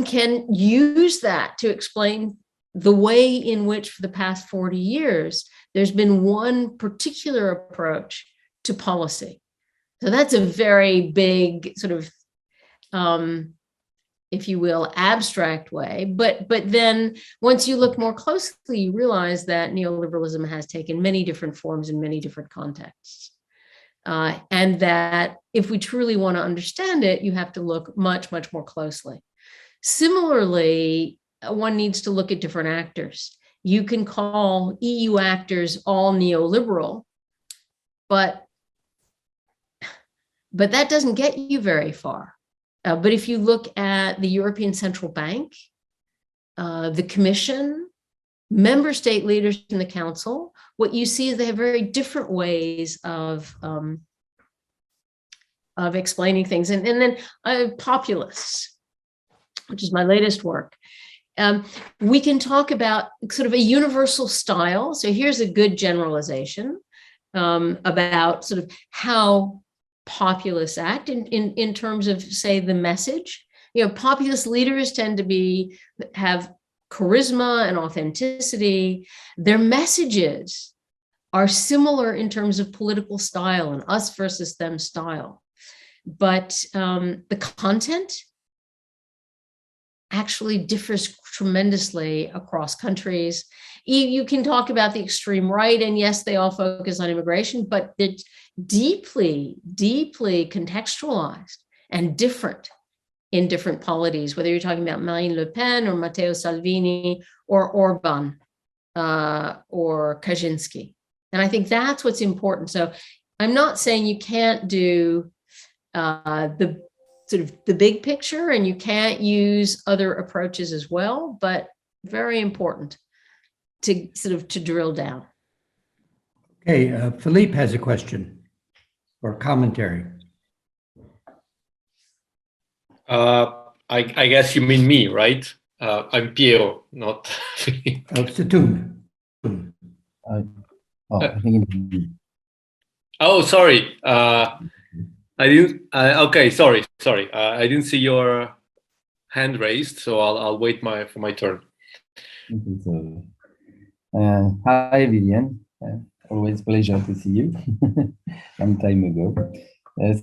can use that to explain the way in which for the past 40 years, there's been one particular approach to policy. So that's a very big sort of, if you will, abstract way. But then once you look more closely, you realize that neoliberalism has taken many different forms in many different contexts. And that if we truly want to understand it, you have to look much, much more closely. Similarly, one needs to look at different actors. You can call EU actors all neoliberal, but that doesn't get you very far. But if you look at the European Central Bank, the Commission, member state leaders in the Council, what you see is they have very different ways of explaining things. And then populists, which is my latest work. We can talk about sort of a universal style. So here's a good generalization about sort of how populists act in terms of, say, the message. Populist leaders tend to have charisma and authenticity. Their messages are similar in terms of political style and us versus them style. But the content actually differs tremendously across countries. You can talk about the extreme right, and yes, they all focus on immigration, but it's deeply, deeply contextualized and different in different polities, whether you're talking about Marine Le Pen or Matteo Salvini or Orban or Kaczynski. And I think that's what's important. So I'm not saying you can't do the sort of the big picture and you can't use other approaches as well, but very important to sort of to drill down. Okay, Philippe has a question or commentary. I guess you mean me, right? I'm Piero, not Philippe. Zittoun. I think it's... Oh, sorry. I didn't. Okay, sorry. I didn't see your hand raised, so I'll wait for my turn. Okay, so, hi, Vivien. Always pleasure to see you. Long time ago.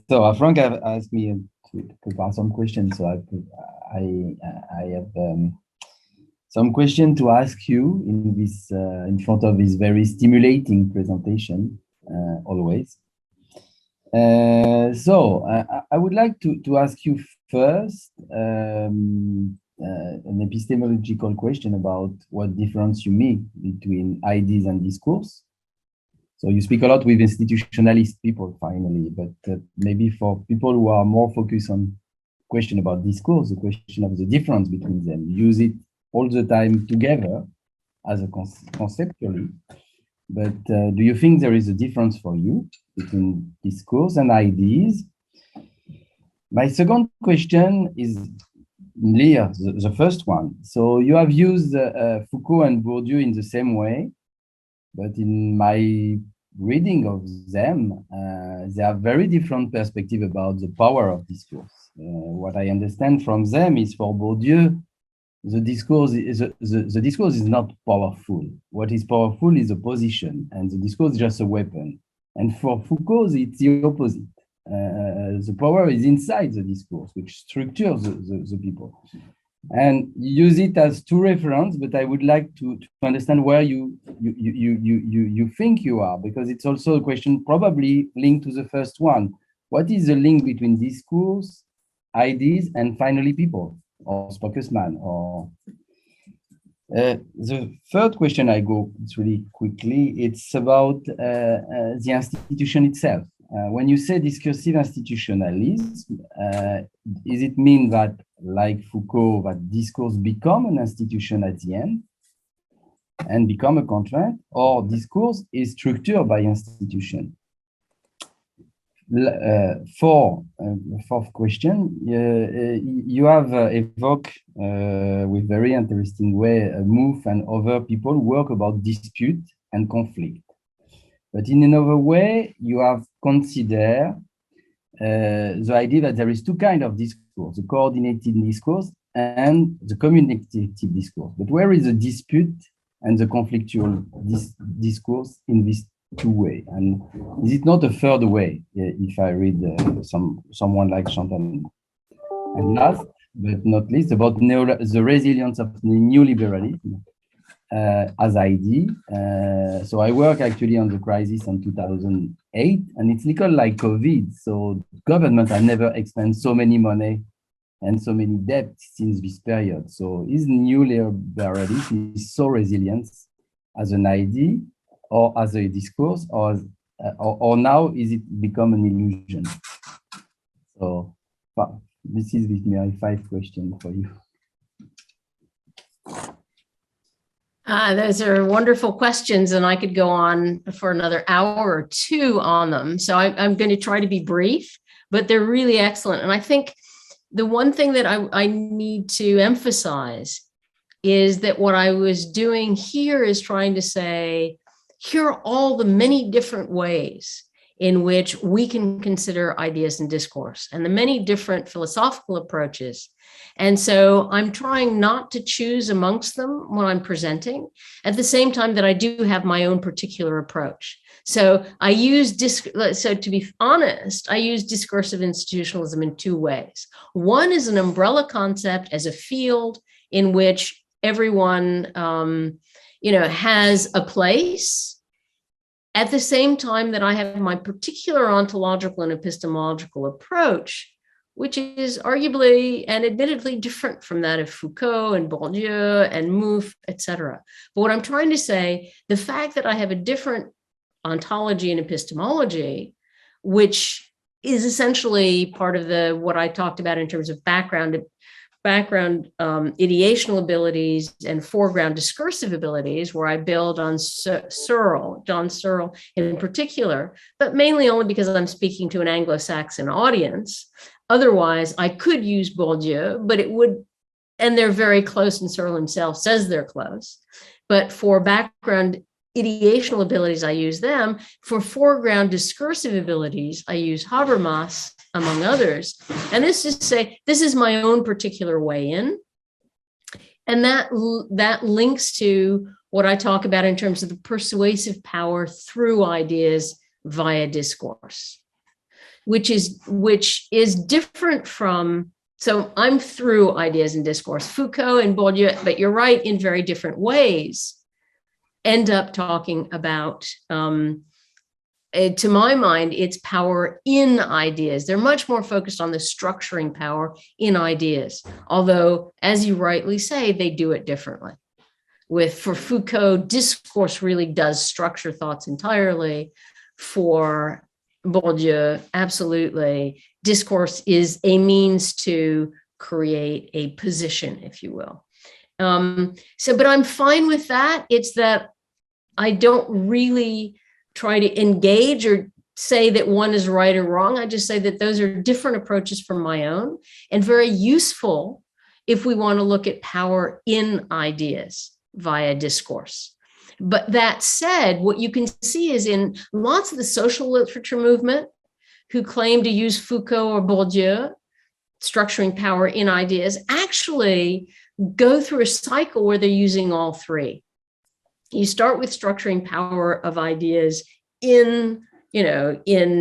So Frank have asked me to prepare some questions, so I have some question to ask you in front of this very stimulating presentation, always. So I would like to ask you first an epistemological question about what difference you make between ideas and discourse. So you speak a lot with institutionalist people, finally, but maybe for people who are more focused on question about discourse, the question of the difference between them, use it all the time together as a conceptually. But do you think there is a difference for you between discourse and ideas? My second question is near the first one. So you have used Foucault and Bourdieu in the same way, but in my reading of them, they have very different perspective about the power of discourse. What I understand from them is, for Bourdieu, the discourse is not powerful. What is powerful is a position, and the discourse is just a weapon. And for Foucault, it's the opposite. The power is inside the discourse, which structures the people. And you use it as two references, but I would like to understand where you think you are, because it's also a question probably linked to the first one. What is the link between discourse, ideas, and finally people, or spokesman? Or the third question I go really quickly. It's about the institution itself. When you say discursive institutionalism, does it mean that, like Foucault, that discourse become an institution at the end and become a contract, or discourse is structured by institution? Fourth question, you have evoked with very interesting way Mouffe and other people work about dispute and conflict. But in another way, you have considered the idea that there is two kinds of discourse, the coordinated discourse and the communicative discourse. But where is the dispute and the conflictual discourse in these two ways? And is it not a third way, if I read someone like Chantal? And last but not least, about the resilience of the neoliberalism as idea. So I work actually on the crisis in 2008, and it's little like COVID. So government have never expended so many money and so many debts since this period. So is neoliberalism is so resilient as an idea, or as a discourse, or now is it become an illusion? So this is with my 5 questions for you. Those are wonderful questions, and I could go on for another hour or two on them. So I'm going to try to be brief, but they're really excellent. And I think the one thing that I need to emphasize is that what I was doing here is trying to say, here are all the many different ways in which we can consider ideas and discourse, and the many different philosophical approaches. And so I'm trying not to choose amongst them when I'm presenting, at the same time that I do have my own particular approach. So I use, so to be honest, I use discursive institutionalism in 2 ways. One is an umbrella concept as a field in which everyone, has a place, at the same time that I have my particular ontological and epistemological approach, which is arguably and admittedly different from that of Foucault and Bourdieu and Mouffe, etc. But what I'm trying to say, the fact that I have a different ontology and epistemology, which is essentially part of what I talked about in terms of background ideational abilities and foreground discursive abilities, where I build on John Searle in particular, but mainly only because I'm speaking to an Anglo-Saxon audience. Otherwise, I could use Bourdieu, but it would, and they're very close, and Searle himself says they're close. But for background ideational abilities, I use them. For foreground discursive abilities, I use Habermas, among others. And this is to say, this is my own particular way in. And that links to what I talk about in terms of the persuasive power through ideas via discourse, which is different from, so I'm through ideas and discourse. Foucault and Bourdieu, but you're right, in very different ways, end up talking about, to my mind, it's power in ideas. They're much more focused on the structuring power in ideas, although, as you rightly say, they do it differently. For Foucault, discourse really does structure thoughts entirely. For Bourdieu, absolutely, discourse is a means to create a position, if you will. But I'm fine with that. It's that I don't really try to engage or say that one is right or wrong. I just say that those are different approaches from my own and very useful if we want to look at power in ideas via discourse. But that said, what you can see is in lots of the social literature movement who claim to use Foucault or Bourdieu, structuring power in ideas, actually go through a cycle where they're using all three. You start with structuring power of ideas in,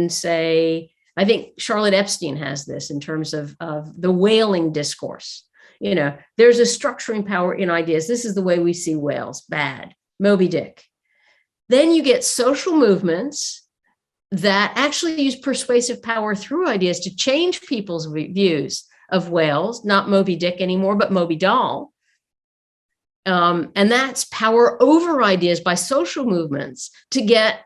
say, I think Charlotte Epstein has this in terms of the whaling discourse. There's a structuring power in ideas. This is the way we see whales, bad, Moby Dick. Then you get social movements that actually use persuasive power through ideas to change people's views of whales, not Moby Dick anymore, but Moby Doll. And that's power over ideas by social movements to get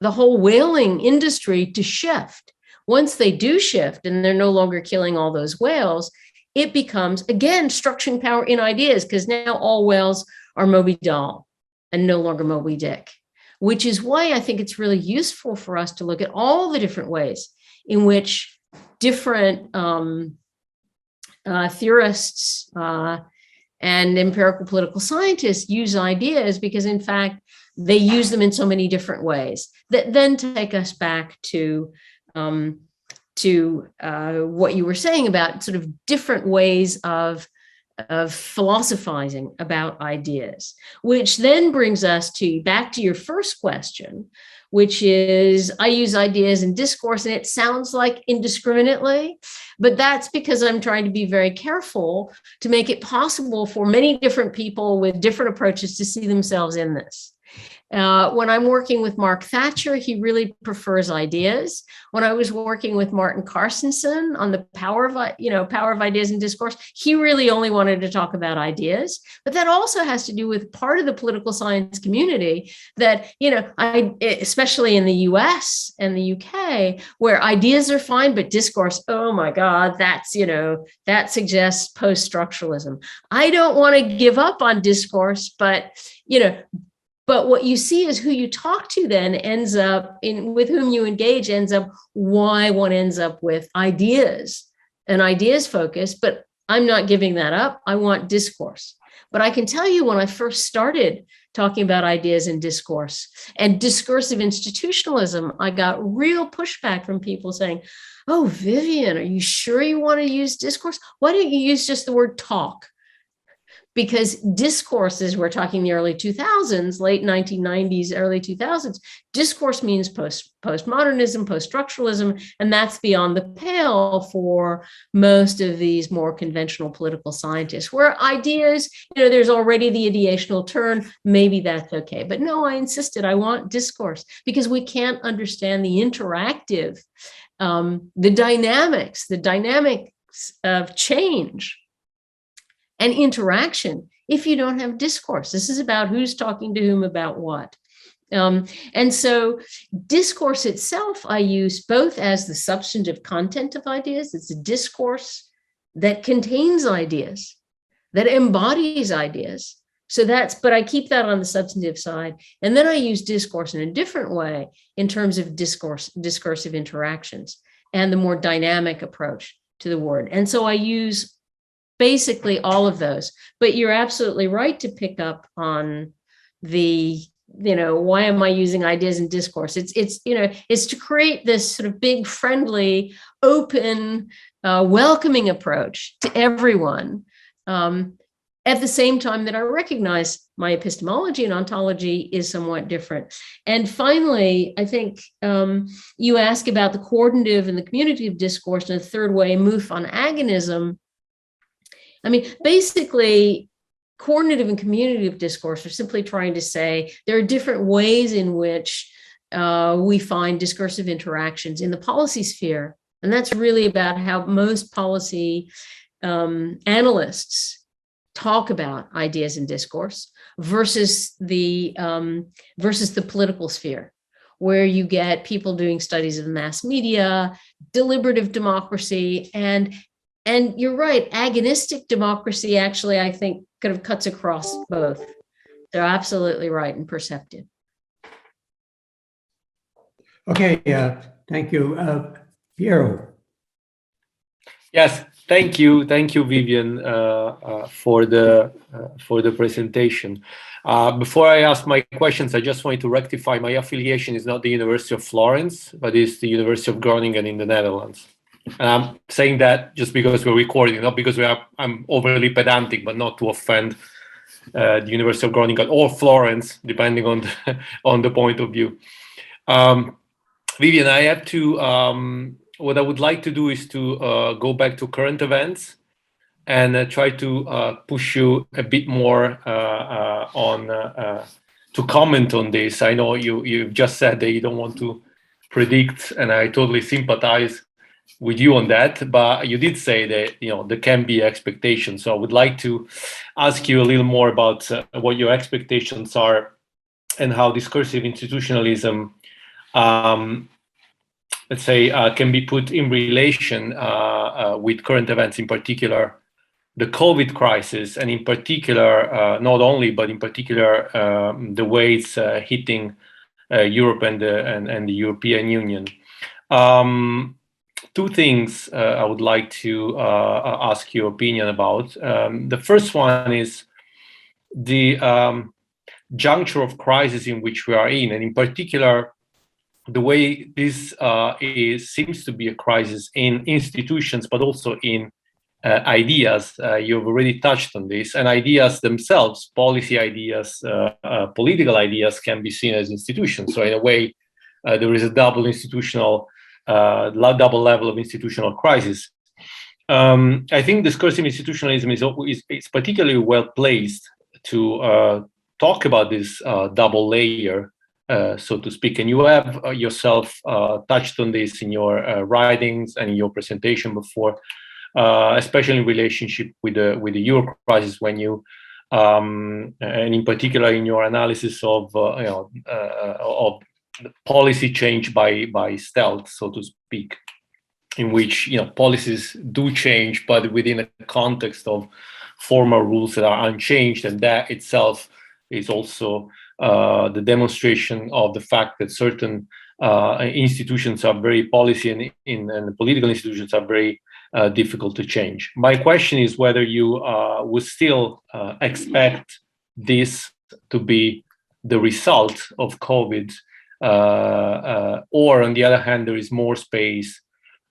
the whole whaling industry to shift. Once they do shift and they're no longer killing all those whales, it becomes, again, structuring power in ideas, because now all whales are Moby Doll and no longer Moby Dick, which is why I think it's really useful for us to look at all the different ways in which different theorists and empirical political scientists use ideas, because in fact, they use them in so many different ways that then take us back to what you were saying about sort of different ways of philosophizing about ideas, which then brings us back to your first question, which is, I use ideas in discourse, and it sounds like indiscriminately, but that's because I'm trying to be very careful to make it possible for many different people with different approaches to see themselves in this. When I'm working with Mark Thatcher, he really prefers ideas. When I was working with Martin Carstensen on the power of ideas in discourse, he really only wanted to talk about ideas. But that also has to do with part of the political science community that, especially in the US and the UK, where ideas are fine, but discourse, oh my God, that suggests post-structuralism. I don't want to give up on discourse, but what you see is who you talk to then ends up with whom you engage ends up why one ends up with ideas and ideas focus. But I'm not giving that up. I want discourse. But I can tell you, when I first started talking about ideas in discourse and discursive institutionalism, I got real pushback from people saying, oh, Vivien, are you sure you want to use discourse? Why don't you use just the word talk? Because discourses, we're talking the early 2000s, late 1990s, early 2000s, discourse means postmodernism, post-structuralism, and that's beyond the pale for most of these more conventional political scientists, where ideas, there's already the ideational turn, maybe that's okay. But no, I insisted, I want discourse, because we can't understand the interactive, the dynamics of change and interaction if you don't have discourse. This is about who's talking to whom about what. And so discourse itself, I use both as the substantive content of ideas. It's a discourse that contains ideas, that embodies ideas. But I keep that on the substantive side. And then I use discourse in a different way in terms of discursive interactions and the more dynamic approach to the word. And so I use basically all of those, but you're absolutely right to pick up on the, why am I using ideas in discourse? It's to create this sort of big, friendly, open, welcoming approach to everyone. At the same time that I recognize my epistemology and ontology is somewhat different. And finally, I think you ask about the coordinative and the communicative discourse, and the third way, move on agonism. I mean, basically, coordinative and communicative discourse are simply trying to say there are different ways in which we find discursive interactions in the policy sphere. And that's really about how most policy analysts talk about ideas in discourse versus the political sphere, where you get people doing studies of mass media, deliberative democracy, and you're right, agonistic democracy actually, I think, kind of cuts across both. They're absolutely right and perceptive. Okay, thank you. Piero. Yes, thank you, Vivien, for the presentation. Before I ask my questions, I just wanted to rectify my affiliation is not the University of Florence, but it's the University of Groningen in the Netherlands. And I'm saying that just because we're recording, not because I'm overly pedantic, but not to offend the University of Groningen or Florence, depending on on the point of view. Vivien, I have to. What I would like to do is to go back to current events and try to push you a bit more to comment on this. I know you've just said that you don't want to predict, and I totally sympathize with you on that. But you did say that there can be expectations. So I would like to ask you a little more about what your expectations are and how discursive institutionalism, let's say, can be put in relation with current events, in particular the COVID crisis, and in particular, not only, but in particular, the way it's hitting Europe and the European Union. Two things I would like to ask your opinion about. The first one is the juncture of crisis in which we are in, and in particular, the way this seems to be a crisis in institutions, but also in ideas. You've already touched on this, and ideas themselves, policy ideas, political ideas, can be seen as institutions. So in a way, there is a double level of institutional crisis. I think discursive institutionalism is particularly well placed to talk about this double layer, so to speak. And you have yourself touched on this in your writings and in your presentation before, especially in relationship with the Euro crisis, when you and in particular in your analysis of policy change by stealth, so to speak, in which policies do change, but within a context of formal rules that are unchanged, and that itself is also the demonstration of the fact that certain institutions are very policy and political institutions are very difficult to change. My question is whether you would still expect this to be the result of COVID, or on the other hand, there is more space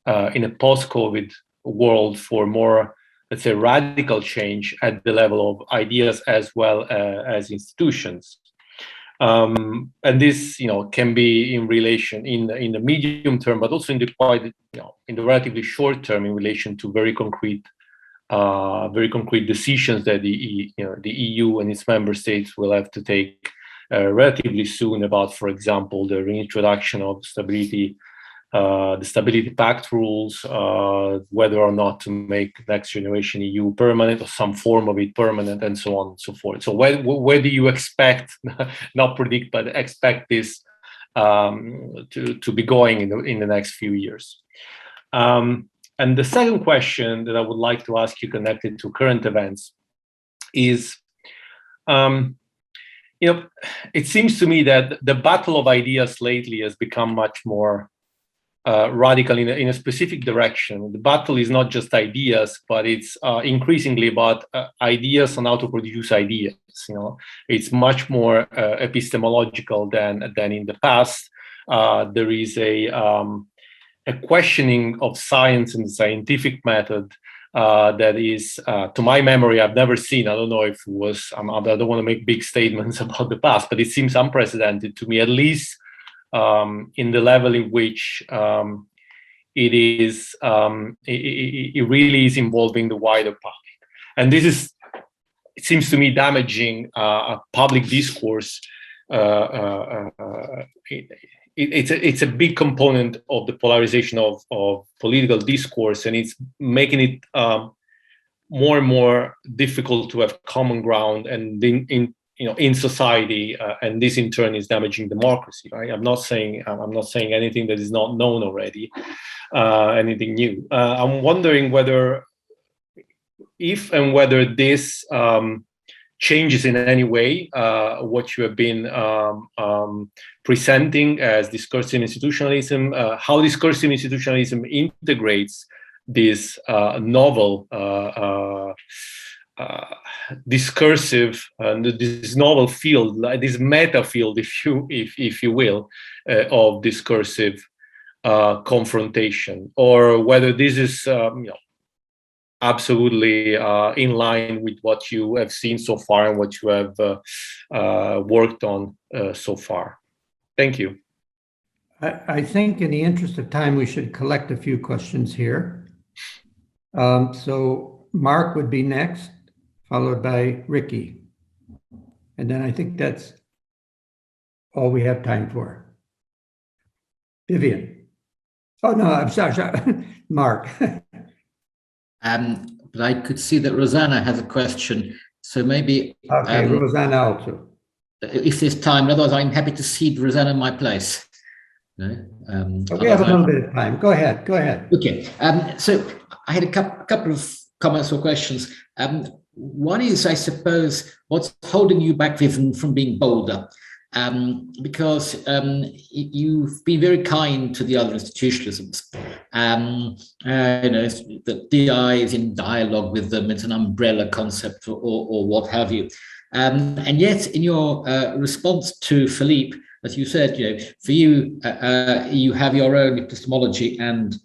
in a post-COVID world for more, let's say, radical change at the level of ideas as well as institutions. And this, can be in relation in the medium term, but also in the relatively short term, in relation to very concrete decisions that the EU and its member states will have to take relatively soon about, for example, the reintroduction of the Stability Pact rules, whether or not to make Next Generation EU permanent or some form of it permanent, and so on and so forth. So where do you expect, not predict, but expect this to be going in the next few years? And the second question that I would like to ask you, connected to current events, is it seems to me that the battle of ideas lately has become much more radical in a specific direction. The battle is not just ideas, but it's increasingly about ideas on how to produce ideas. It's much more epistemological than in the past. There is a questioning of science and the scientific method that is, to my memory, I've never seen. I don't know if it was. I don't want to make big statements about the past, but it seems unprecedented to me, at least. In the level in which it is, it really is involving the wider public, and this is, it seems to me, damaging public discourse. It's a big component of the polarization of political discourse, and it's making it more and more difficult to have common ground and in society, and this in turn is damaging democracy. Right? I'm not saying anything that is not known already, anything new. I'm wondering whether this changes in any way what you have been presenting as discursive institutionalism, how discursive institutionalism integrates this novel discursive, this novel field, this meta field, if you will, of discursive confrontation, or whether this is absolutely in line with what you have seen so far and what you have worked on so far. Thank you. I think in the interest of time, we should collect a few questions here. So Mark would be next, followed by Ricky. And then I think that's all we have time for. Vivien. Oh, no, I'm sorry. Mark. But I could see that Rosana has a question. So maybe... Okay, Rosana also. If there's time, otherwise I'm happy to cede Rosana my place. No? We have a little bit of time. Go ahead. Okay. So I had a couple of comments or questions. One is, I suppose, what's holding you back, Vivien, from being bolder? Because you've been very kind to the other institutionalisms. The DI is in dialogue with them. It's an umbrella concept or what have you. And yet, in your response to Philippe, as you said, for you, you have your own epistemology and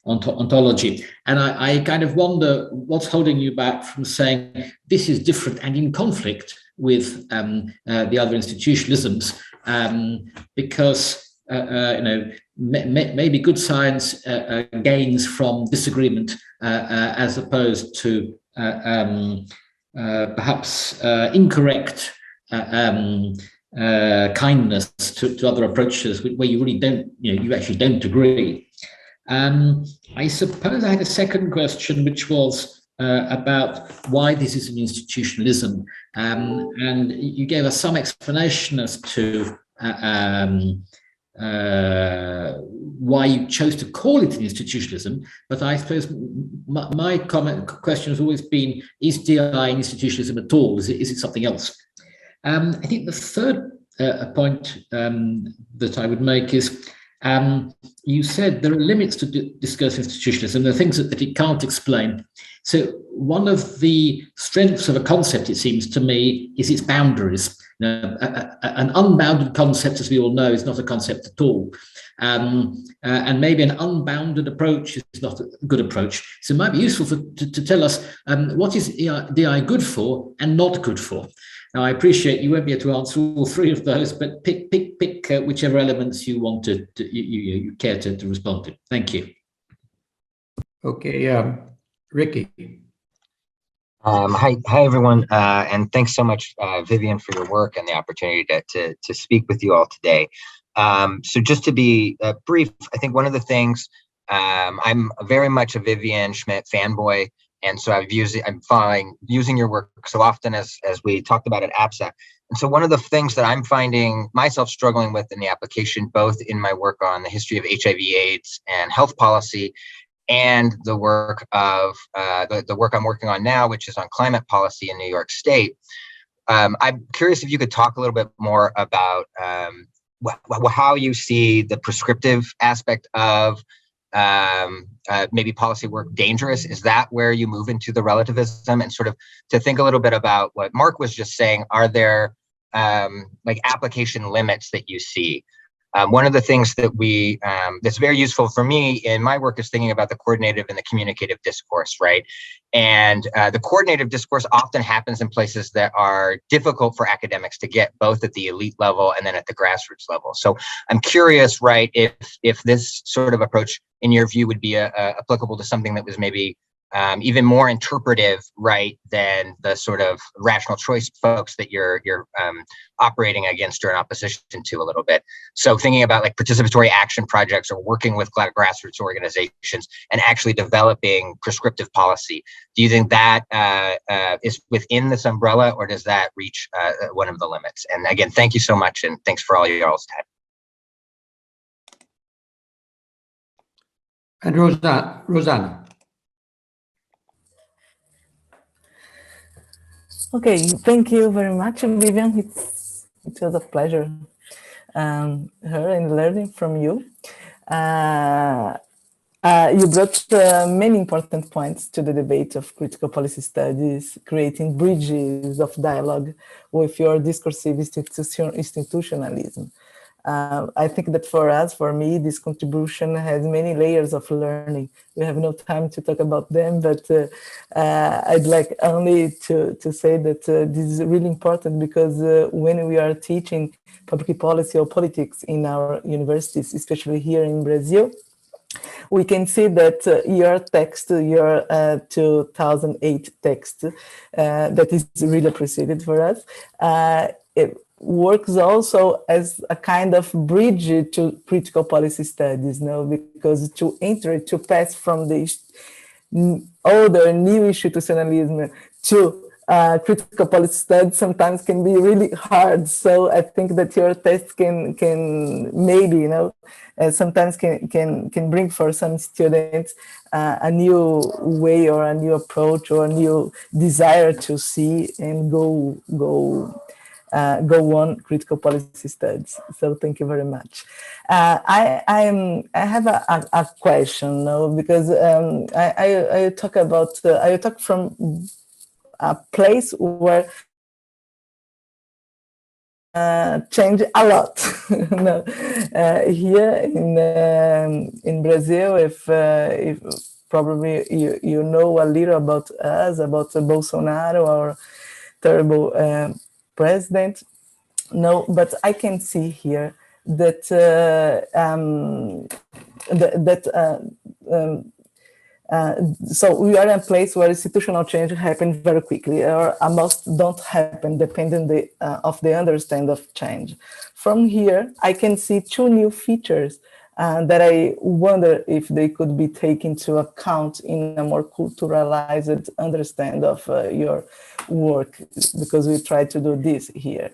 ontology. And I kind of wonder what's holding you back from saying this is different and in conflict with the other institutionalisms, because maybe good science gains from disagreement as opposed to perhaps incorrect kindness to other approaches where you really don't, you actually don't agree. I suppose I had a second question, which was about why this is an institutionalism, and you gave us some explanation as to why you chose to call it an institutionalism. But I suppose my question has always been: is DI an institutionalism at all? Is it something else? I think the third point that I would make is, you said there are limits to discursive institutionalism. There are things that it can't explain. So one of the strengths of a concept, it seems to me, is its boundaries. An unbounded concept, as we all know, is not a concept at all. And maybe an unbounded approach is not a good approach. So it might be useful to tell us what is DI good for and not good for. Now, I appreciate you won't be able to answer all three of those, but pick whichever elements you want you care to respond to. Thank you. Okay, Ricky. Hi everyone, and thanks so much, Vivien, for your work and the opportunity to speak with you all today. So just to be brief, I think one of the things, I'm very much a Vivien Schmidt fanboy. And so I'm using your work so often as we talked about at APSA. And so one of the things that I'm finding myself struggling with in the application, both in my work on the history of HIV/AIDS and health policy, and the work of the work I'm working on now, which is on climate policy in New York State. I'm curious if you could talk a little bit more about how you see the prescriptive aspect of maybe policy work dangerous. Is that where you move into the relativism, and sort of to think a little bit about what Mark was just saying? Are there like application limits that you see? One of the things that that's very useful for me in my work is thinking about the coordinative and the communicative discourse, right? And the coordinative discourse often happens in places that are difficult for academics to get, both at the elite level and then at the grassroots level. So I'm curious, right, if this sort of approach, in your view, would be applicable to something that was maybe even more interpretive, right, than the sort of rational choice folks that you're operating against or in opposition to a little bit. So thinking about like participatory action projects or working with grassroots organizations and actually developing prescriptive policy. Do you think that is within this umbrella, or does that reach one of the limits? And again, thank you so much, and thanks for all y'all's time. And Rosana. Okay, thank you very much, Vivien. It was a pleasure and learning from you. You brought many important points to the debate of critical policy studies, creating bridges of dialogue with your discursive institutionalism. I think that for me, this contribution has many layers of learning. We have no time to talk about them, but I'd like only to say that this is really important because when we are teaching public policy or politics in our universities, especially here in Brazil, we can see that your text, your 2008 text, that is really appreciated for us, it works also as a kind of bridge to critical policy studies, because to pass from the older new institutionalism to critical policy studies sometimes can be really hard. So I think that your text can maybe, sometimes can bring for some students a new way or a new approach or a new desire to see and go on critical policy studies. So thank you very much. I have a question, because I talk from a place where change a lot. Here in Brazil, if probably you know a little about us, about Bolsonaro, our terrible president. No, but I can see here that so we are in a place where institutional change happens very quickly, or almost don't happen, depending of the understanding of change. From here, I can see two new features that I wonder if they could be taken into account in a more culturalized understanding of your work, because we try to do this here.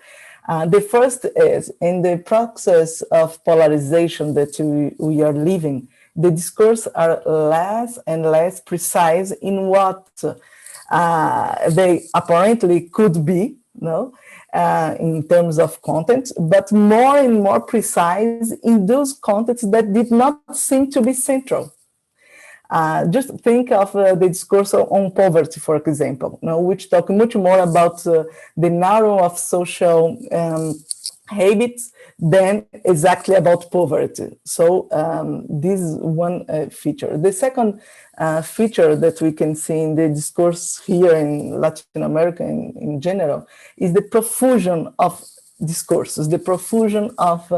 The first is, in the process of polarization that we are living, the discourse are less and less precise in what they apparently could be, in terms of content, but more and more precise in those contents that did not seem to be central. Just think of the discourse on poverty, for example, which talk much more about the narrow of social habits than exactly about poverty. So this is one feature. The second feature that we can see in the discourse here in Latin America in general is the profusion of discourses, the profusion of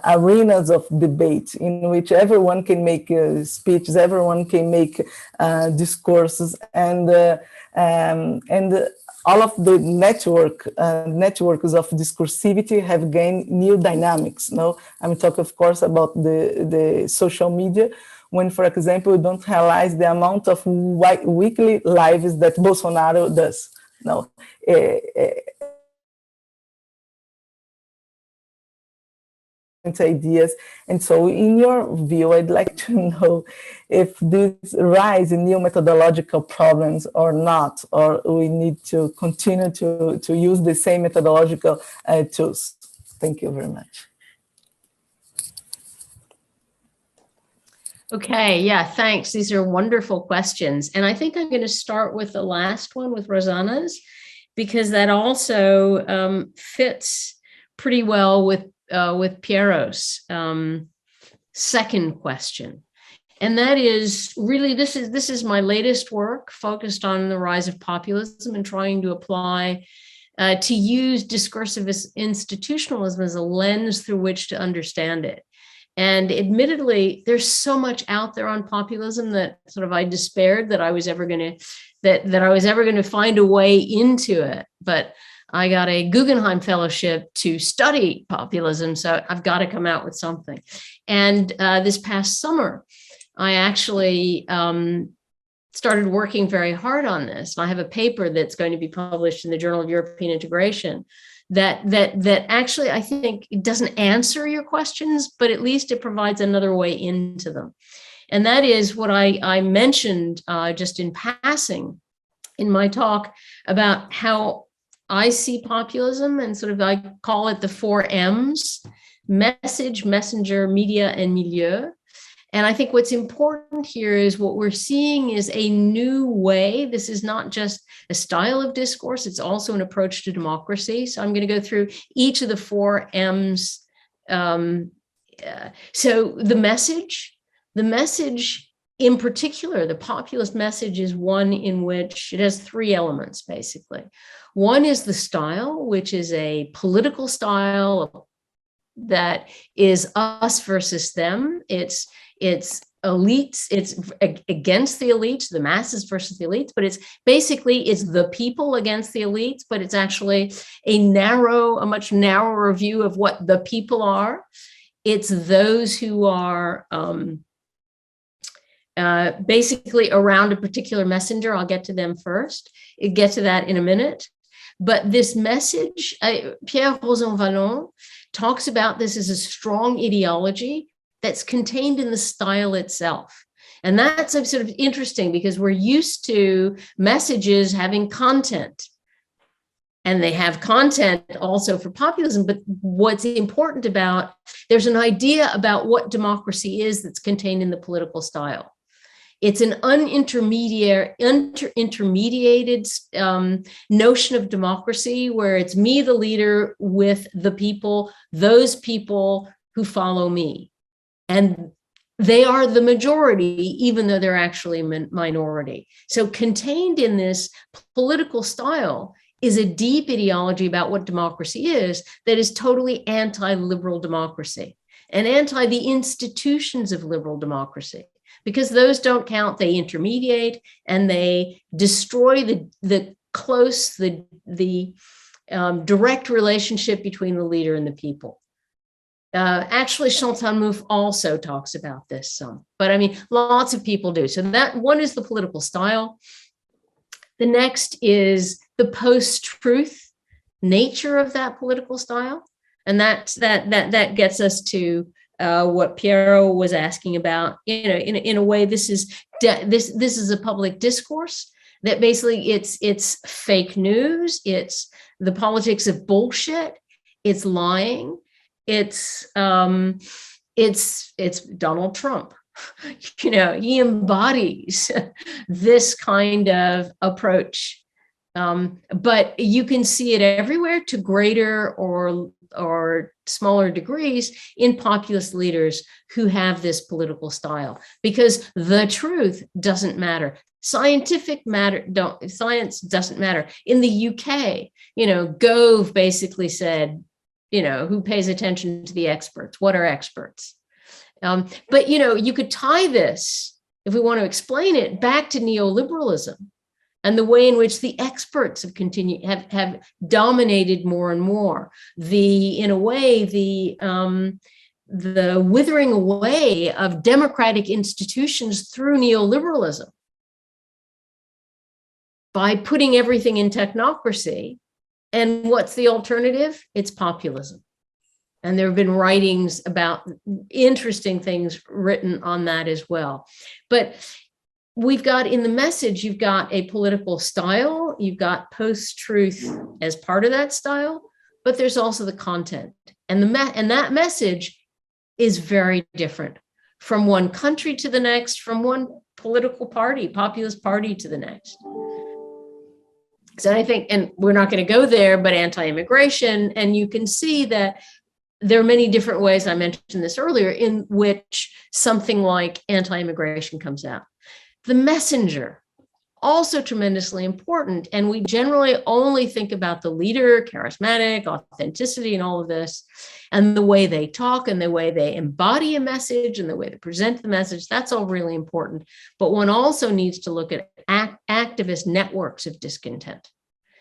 arenas of debate in which everyone can make speeches, everyone can make discourses, and all of the networks of discursivity have gained new dynamics. I'm talking, of course, about the social media, when, for example, we don't realize the amount of weekly lives that Bolsonaro does. Ideas. And so in your view, I'd like to know if this rise in new methodological problems or not, or we need to continue to use the same methodological tools. Thank you very much. Okay, yeah, thanks. These are wonderful questions. And I think I'm going to start with the last one with Rosana's, because that also fits pretty well with Piero's second question. And that is really, this is my latest work focused on the rise of populism and trying to apply, to use discursive institutionalism as a lens through which to understand it. And admittedly, there's so much out there on populism that sort of I despaired that I was ever going to find a way into it. But I got a Guggenheim Fellowship to study populism, so I've got to come out with something. And this past summer, I actually started working very hard on this. I have a paper that's going to be published in the Journal of European Integration that actually, I think, it doesn't answer your questions, but at least it provides another way into them. And that is what I mentioned just in passing, in my talk about how I see populism, and sort of I call it the 4 M's: message, messenger, media, and milieu. And I think what's important here is what we're seeing is a new way. This is not just a style of discourse, it's also an approach to democracy. So I'm going to go through each of the 4 M's. So the message in particular, the populist message is one in which it has 3 elements, basically. One is the style, which is a political style that is us versus them. It's elites, it's against the elites, the masses versus the elites, but it's basically, it's the people against the elites, but it's actually a much narrower view of what the people are. It's those who are basically around a particular messenger. I'll get to them first. I'll get to that in a minute. But this message, Pierre Rosanvallon talks about this as a strong ideology that's contained in the style itself. And that's sort of interesting because we're used to messages having content. And they have content also for populism, but what's important about, there's an idea about what democracy is that's contained in the political style. It's an intermediated notion of democracy where it's me, the leader, with the people, those people who follow me. And they are the majority, even though they're actually a minority. So contained in this political style is a deep ideology about what democracy is that is totally anti-liberal democracy and anti the institutions of liberal democracy. Because those don't count, they intermediate and they destroy the direct relationship between the leader and the people. Actually, Chantal Mouffe also talks about this some, but I mean, lots of people do. So that one is the political style. The next is the post-truth nature of that political style, and that gets us to what Piero was asking about. You know, in a way, this is a public discourse that basically it's fake news, it's the politics of bullshit, it's lying, it's Donald Trump. You know, he embodies this kind of approach, but you can see it everywhere to greater or smaller degrees in populist leaders who have this political style, because the truth doesn't matter. Science doesn't matter. In the UK, you know, Gove basically said, you know, who pays attention to the experts? What are experts? But, you know, you could tie this, if we want to explain it, back to neoliberalism and the way in which the experts have dominated more and more. In a way, the withering away of democratic institutions through neoliberalism by putting everything in technocracy. And what's the alternative? It's populism. And there have been writings about interesting things written on that as well. But we've got in the message, you've got a political style, you've got post-truth as part of that style, but there's also the content. And that message is very different from one country to the next, from one political party, populist party to the next. So I think, and we're not going to go there, but anti-immigration, and you can see that there are many different ways, I mentioned this earlier, in which something like anti-immigration comes out. The messenger, also tremendously important. And we generally only think about the leader, charismatic, authenticity, and all of this, and the way they talk and the way they embody a message and the way they present the message. That's all really important. But one also needs to look at activist networks of discontent.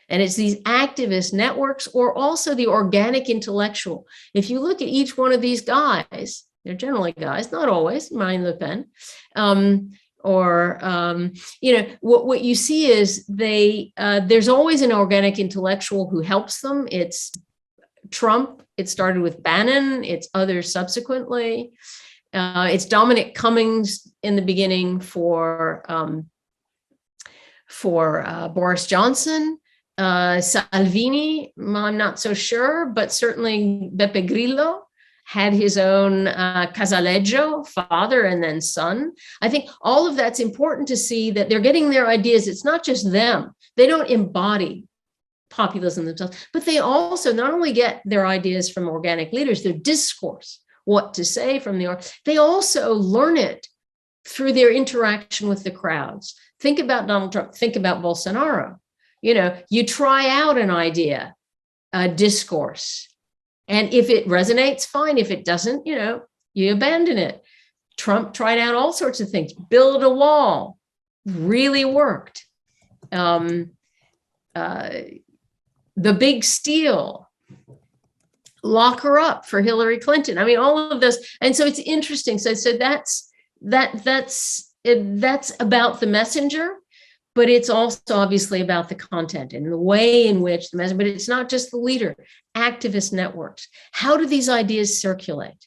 And it's these activist networks, or also the organic intellectual. If you look at each one of these guys, they're generally guys, not always, Marine Le Pen, you know, what you see is there's always an organic intellectual who helps them. It's Trump, it started with Bannon, it's others subsequently. It's Dominic Cummings in the beginning for for Boris Johnson, Salvini, I'm not so sure, but certainly Beppe Grillo had his own Casaleggio, father and then son. I think all of that's important to see that they're getting their ideas. It's not just them. They don't embody populism themselves, but they also not only get their ideas from organic leaders, their discourse, what to say from they also learn it through their interaction with the crowds. Think about Donald Trump, think about Bolsonaro. You know, you try out an idea, a discourse, and if it resonates, fine. If it doesn't, you know, you abandon it. Trump tried out all sorts of things. Build a wall, really worked. The big steal, lock her up for Hillary Clinton. I mean, all of this. And so it's interesting. So that's about the messenger, but it's also obviously about the content and the way in which the message, but it's not just the leader, activist networks. How do these ideas circulate?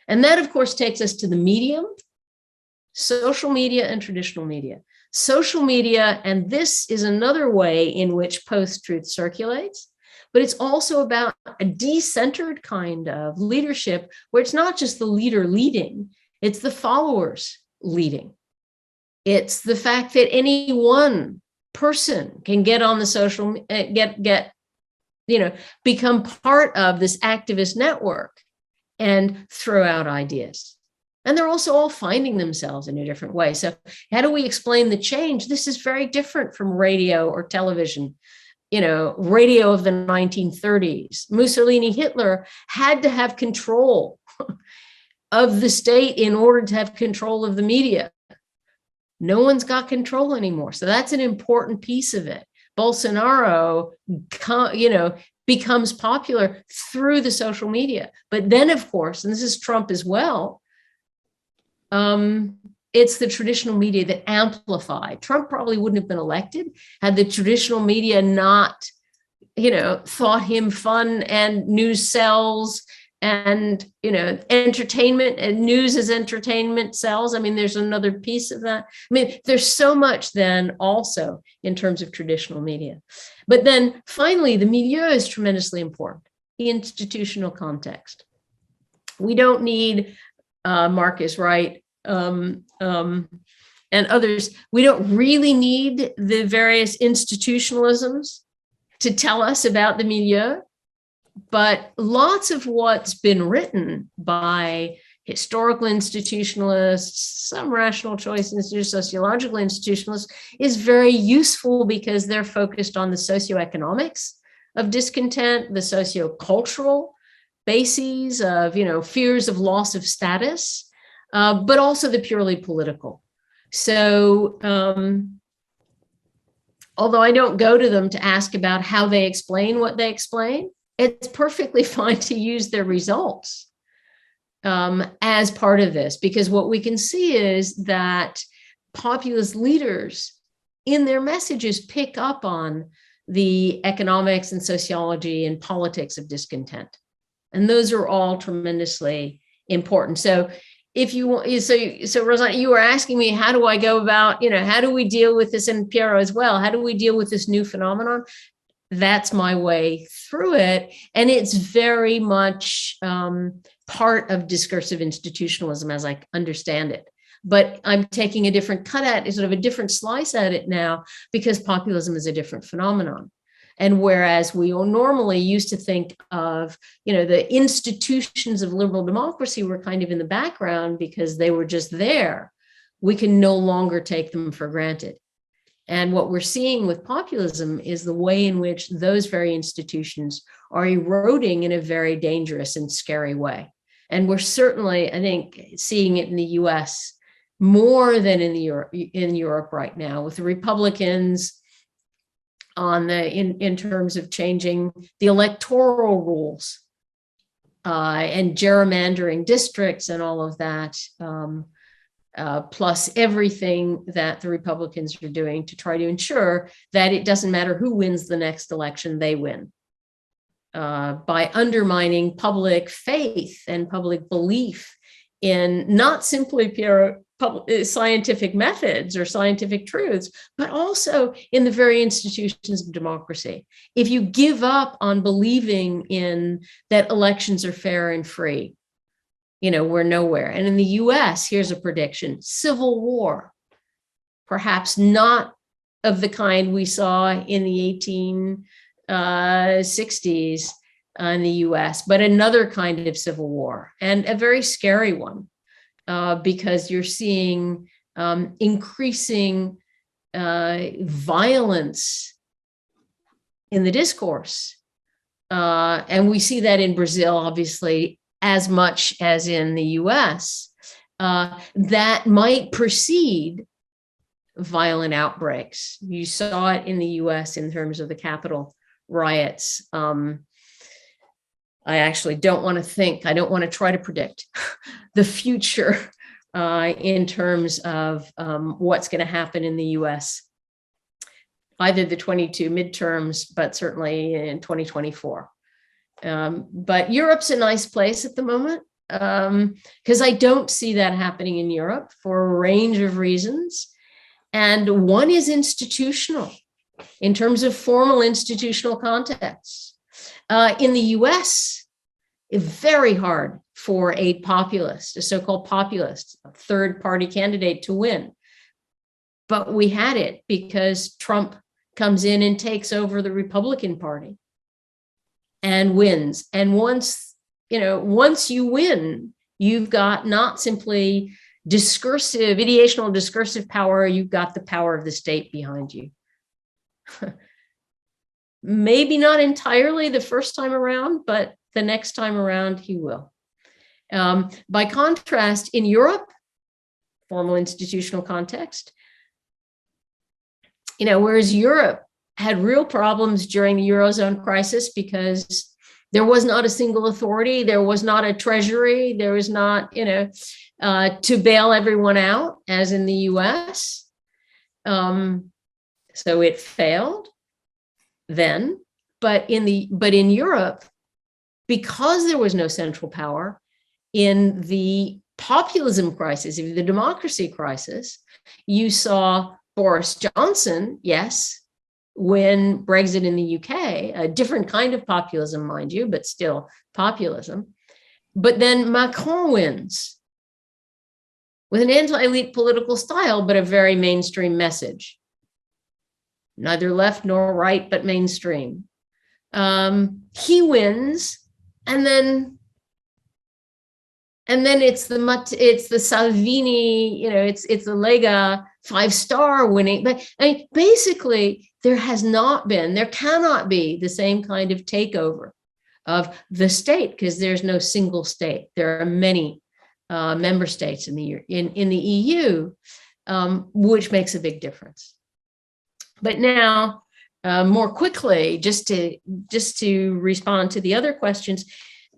And that, of course, takes us to the medium, social media and traditional media. Social media, and this is another way in which post-truth circulates, but it's also about a decentered kind of leadership where it's not just the leader leading, it's the followers leading. It's the fact that any one person can get on the social, become part of this activist network and throw out ideas. And they're also all finding themselves in a different way. So how do we explain the change? This is very different from radio or television. You know, radio of the 1930s. Mussolini, Hitler had to have control of the state in order to have control of the media. No one's got control anymore. So that's an important piece of it. Bolsonaro, becomes popular through the social media. But then, of course, and this is Trump as well, it's the traditional media that amplified. Trump probably wouldn't have been elected had the traditional media not, thought him fun and news sells and, entertainment and news as entertainment sells. I mean, there's another piece of that. I mean, there's so much then also in terms of traditional media. But then finally, the milieu is tremendously important, the institutional context. We don't need Marcus Wright and others. We don't really need the various institutionalisms to tell us about the milieu. But lots of what's been written by historical institutionalists, some rational choice institutions, sociological institutionalists, is very useful because they're focused on the socioeconomics of discontent, the sociocultural bases of, fears of loss of status, but also the purely political. So, although I don't go to them to ask about how they explain what they explain, it's perfectly fine to use their results as part of this, because what we can see is that populist leaders in their messages pick up on the economics and sociology and politics of discontent. And those are all tremendously important. So if you want, so Rosana, you were asking me, how do I go about, how do we deal with this, and Piero as well, how do we deal with this new phenomenon? That's my way through it. And it's very much part of discursive institutionalism as I understand it. But I'm taking a different cut at it, sort of a different slice at it now, because populism is a different phenomenon. And whereas we normally used to think of, the institutions of liberal democracy were kind of in the background because they were just there, we can no longer take them for granted. And what we're seeing with populism is the way in which those very institutions are eroding in a very dangerous and scary way. And we're certainly, I think, seeing it in the US more than in Europe right now, with the Republicans in terms of changing the electoral rules and gerrymandering districts and all of that. Plus everything that the Republicans are doing to try to ensure that it doesn't matter who wins the next election, they win. By undermining public faith and public belief in not simply, Piero, scientific methods or scientific truths, but also in the very institutions of democracy. If you give up on believing in that elections are fair and free, we're nowhere. And in the US, here's a prediction: civil war, perhaps not of the kind we saw in the 1860s in the US, but another kind of civil war, and a very scary one, because you're seeing increasing violence in the discourse. And we see that in Brazil, obviously, as much as in the US, that might precede violent outbreaks. You saw it in the US in terms of the Capitol riots. I actually don't want to try to predict the future in terms of what's going to happen in the US, either the 22 midterms, but certainly in 2024. But Europe's a nice place at the moment, because I don't see that happening in Europe for a range of reasons. And one is institutional, in terms of formal institutional contexts. In the US, it's very hard for a populist, a so-called populist, a third-party candidate to win. But we had it because Trump comes in and takes over the Republican Party and wins. And once you win, you've got not simply ideational discursive power, you've got the power of the state behind you. Maybe not entirely the first time around, but the next time around he will. By contrast, in Europe, formal institutional context, whereas Europe had real problems during the Eurozone crisis because there was not a single authority, there was not a treasury, there was not, to bail everyone out, as in the US. So it failed then, but in Europe, because there was no central power in the populism crisis, the democracy crisis, you saw Boris Johnson, yes, win Brexit in the UK, a different kind of populism, mind you, but still populism. But then Macron wins with an anti-elite political style, but a very mainstream message. Neither left nor right, but mainstream. He wins, and then it's the Salvini, it's the Lega 5-star winning. But basically, there cannot be the same kind of takeover of the state, because there's no single state. There are many member states in the EU, which makes a big difference. But now, more quickly, just to respond to the other questions,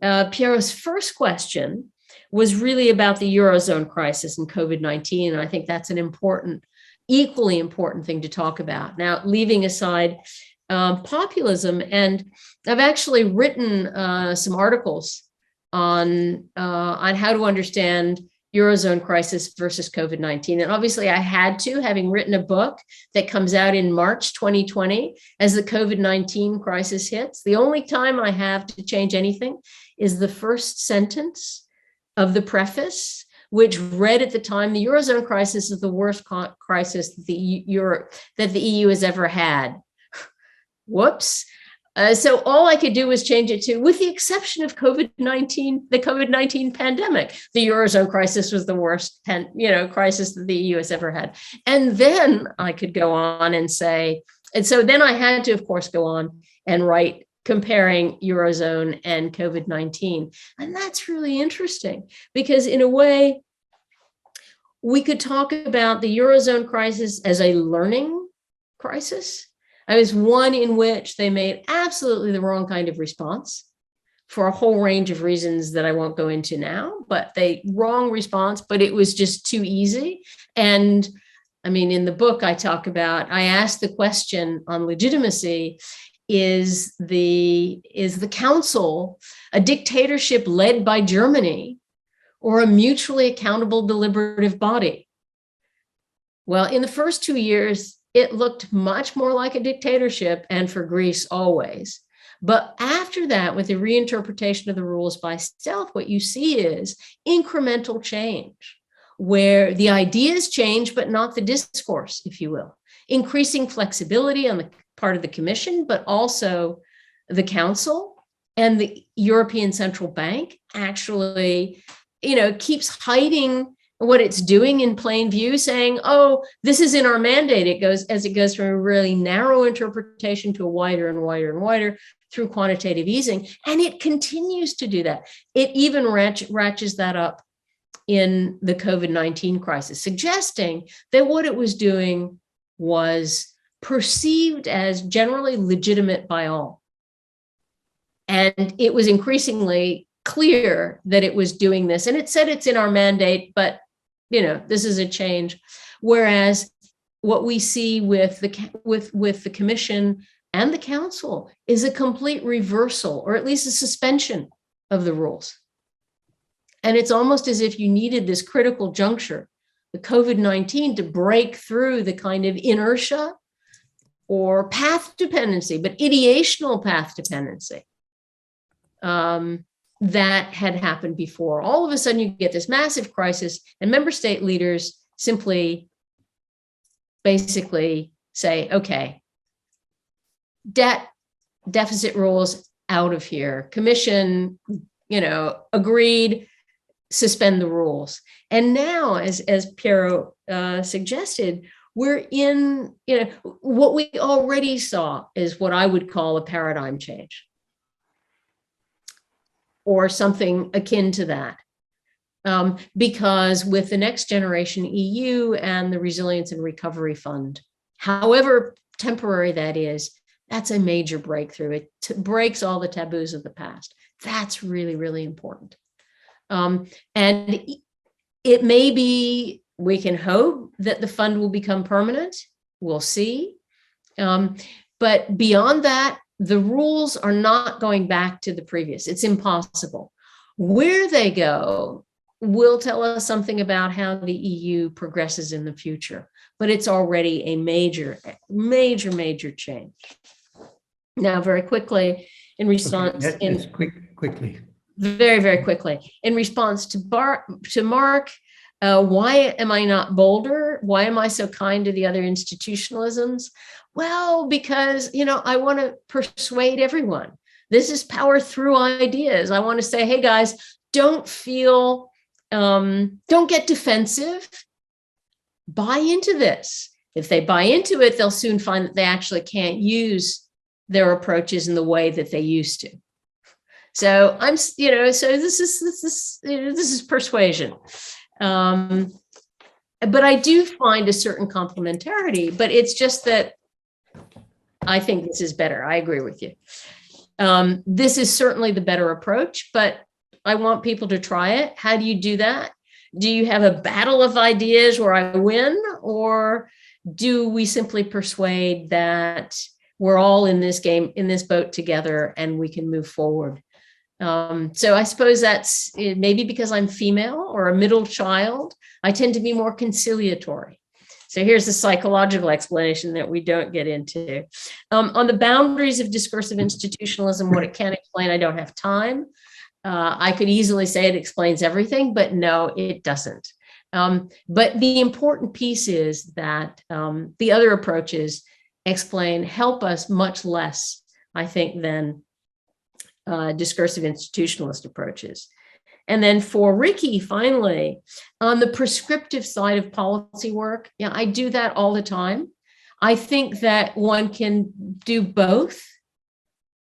Piero's first question was really about the Eurozone crisis and COVID-19, and I think that's an equally important thing to talk about. Now, leaving aside populism, and I've actually written some articles on how to understand Eurozone crisis versus COVID-19. And obviously I had to, having written a book that comes out in March 2020 as the COVID-19 crisis hits. The only time I have to change anything is the first sentence of the preface, which read at the time, the Eurozone crisis is the worst crisis that the EU has ever had. Whoops. So all I could do was change it to, with the exception of COVID-19, the COVID-19 pandemic, the Eurozone crisis was the worst crisis that the EU has ever had. And then I could go on and say, and so then I had to, of course, go on and write comparing Eurozone and COVID-19. And that's really interesting because in a way, we could talk about the Eurozone crisis as a learning crisis. It was one in which they made absolutely the wrong kind of response for a whole range of reasons that I won't go into now, but wrong response, but it was just too easy. And I mean, in the book I asked the question on legitimacy, is the council a dictatorship led by Germany or a mutually accountable deliberative body? Well, in the first 2 years, it looked much more like a dictatorship, and for Greece always. But after that, with the reinterpretation of the rules by stealth, what you see is incremental change, where the ideas change, but not the discourse, if you will. Increasing flexibility on the part of the Commission, but also the Council and the European Central Bank actually, keeps hiding what it's doing in plain view, saying, oh, this is in our mandate. It goes from a really narrow interpretation to a wider and wider and wider through quantitative easing. And it continues to do that. It even ratchets that up in the COVID-19 crisis, suggesting that what it was doing was perceived as generally legitimate by all. And it was increasingly clear that it was doing this. And it said it's in our mandate, but this is a change. Whereas what we see with the Commission and the Council is a complete reversal, or at least a suspension of the rules. And it's almost as if you needed this critical juncture, the COVID-19, to break through the kind of inertia or path dependency, but ideational path dependency that had happened before. All of a sudden, you get this massive crisis, and member state leaders simply basically say, okay, deficit rules out of here. Commission, agreed, suspend the rules. And now, as Piero suggested, we're in, what we already saw is what I would call a paradigm change, or something akin to that. Because with the Next Generation EU and the Resilience and Recovery Fund, however temporary that is, that's a major breakthrough. It breaks all the taboos of the past. That's really, really important. And it may be, we can hope that the fund will become permanent. We'll see. But beyond that, the rules are not going back to the previous. It's impossible. Where they go will tell us something about how the EU progresses in the future, but it's already a major, major, major change. Now, very quickly, in response, quickly. Very, very quickly, in response to Mark, why am I not bolder? Why am I so kind to the other institutionalisms? Well, because, I want to persuade everyone. This is power through ideas. I want to say, hey guys, don't get defensive. Buy into this. If they buy into it, they'll soon find that they actually can't use their approaches in the way that they used to. So so this is persuasion. But I do find a certain complementarity, but it's just that I think this is better. I agree with you. This is certainly the better approach, but I want people to try it. How do you do that? Do you have a battle of ideas where I win, or do we simply persuade that we're all in this game, in this boat together, and we can move forward? So I suppose that's maybe because I'm female or a middle child, I tend to be more conciliatory. So here's the psychological explanation that we don't get into. On the boundaries of discursive institutionalism, what it can explain, I don't have time. I could easily say it explains everything, but no, it doesn't. But the important piece is that the other approaches help us much less, I think, than discursive institutionalist approaches. And then for Ricky, finally, on the prescriptive side of policy work, I do that all the time. I think that one can do both.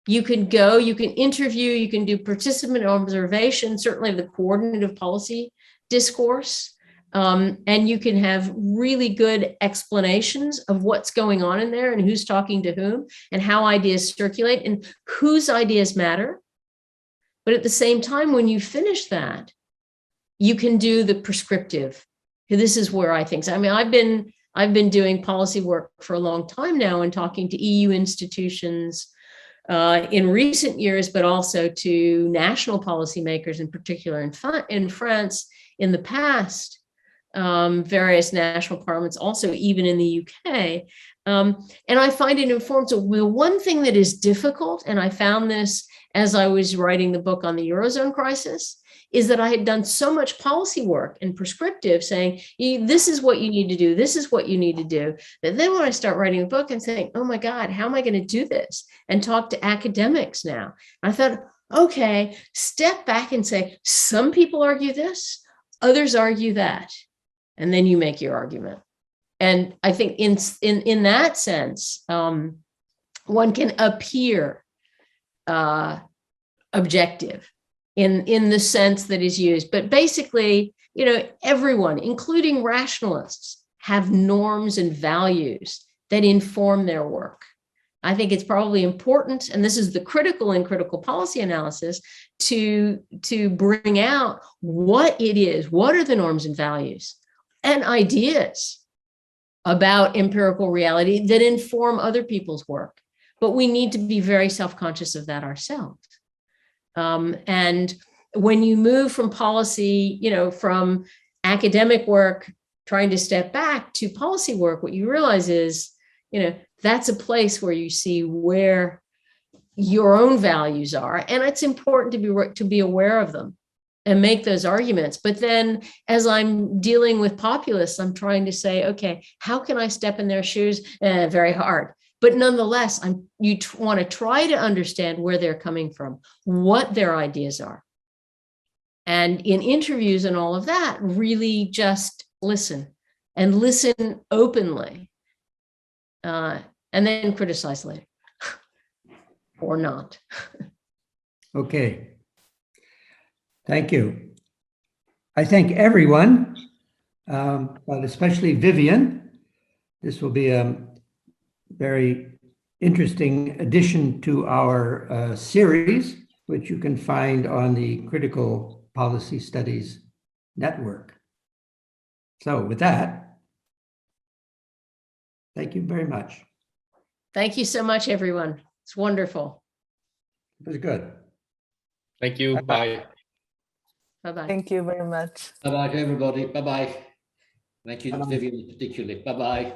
You can go, you can interview, you can do participant observation, certainly the coordinative policy discourse, and you can have really good explanations of what's going on in there and who's talking to whom and how ideas circulate and whose ideas matter. But at the same time, when you finish that, you can do the prescriptive. This is where I think, I've been doing policy work for a long time now and talking to EU institutions in recent years, but also to national policymakers, in particular in France in the past, various national parliaments, also even in the UK. And I find it informed. So the one thing that is difficult, and I found this as I was writing the book on the Eurozone crisis, is that I had done so much policy work and prescriptive saying, this is what you need to do, this is what you need to do, that then when I start writing a book and saying, oh my God, how am I going to do this? And talk to academics now. I thought, okay, step back and say, some people argue this, others argue that, and then you make your argument. And I think in that sense, one can appear objective in the sense that is used. But basically, everyone, including rationalists, have norms and values that inform their work. I think it's probably important, and this is the critical in critical policy analysis, to bring out what it is, what are the norms and values and ideas about empirical reality that inform other people's work. But we need to be very self-conscious of that ourselves. And when you move from policy, from academic work, trying to step back to policy work, what you realize is, that's a place where you see where your own values are. And it's important to be aware of them and make those arguments. But then as I'm dealing with populists, I'm trying to say, okay, how can I step in their shoes? Very hard. But nonetheless, you want to try to understand where they're coming from, what their ideas are. And in interviews and all of that, really just listen and listen openly, and then criticize later or not. Okay. Thank you. I thank everyone, but especially Vivien. This will be a very interesting addition to our series, which you can find on the Critical Policy Studies Network. So with that, thank you very much. Thank you so much, everyone. It's wonderful. It was good. Thank you. Bye. Bye-bye. Thank you very much. Bye-bye to everybody. Bye-bye. Thank you, Vivien, particularly. Bye-bye.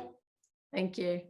Thank you.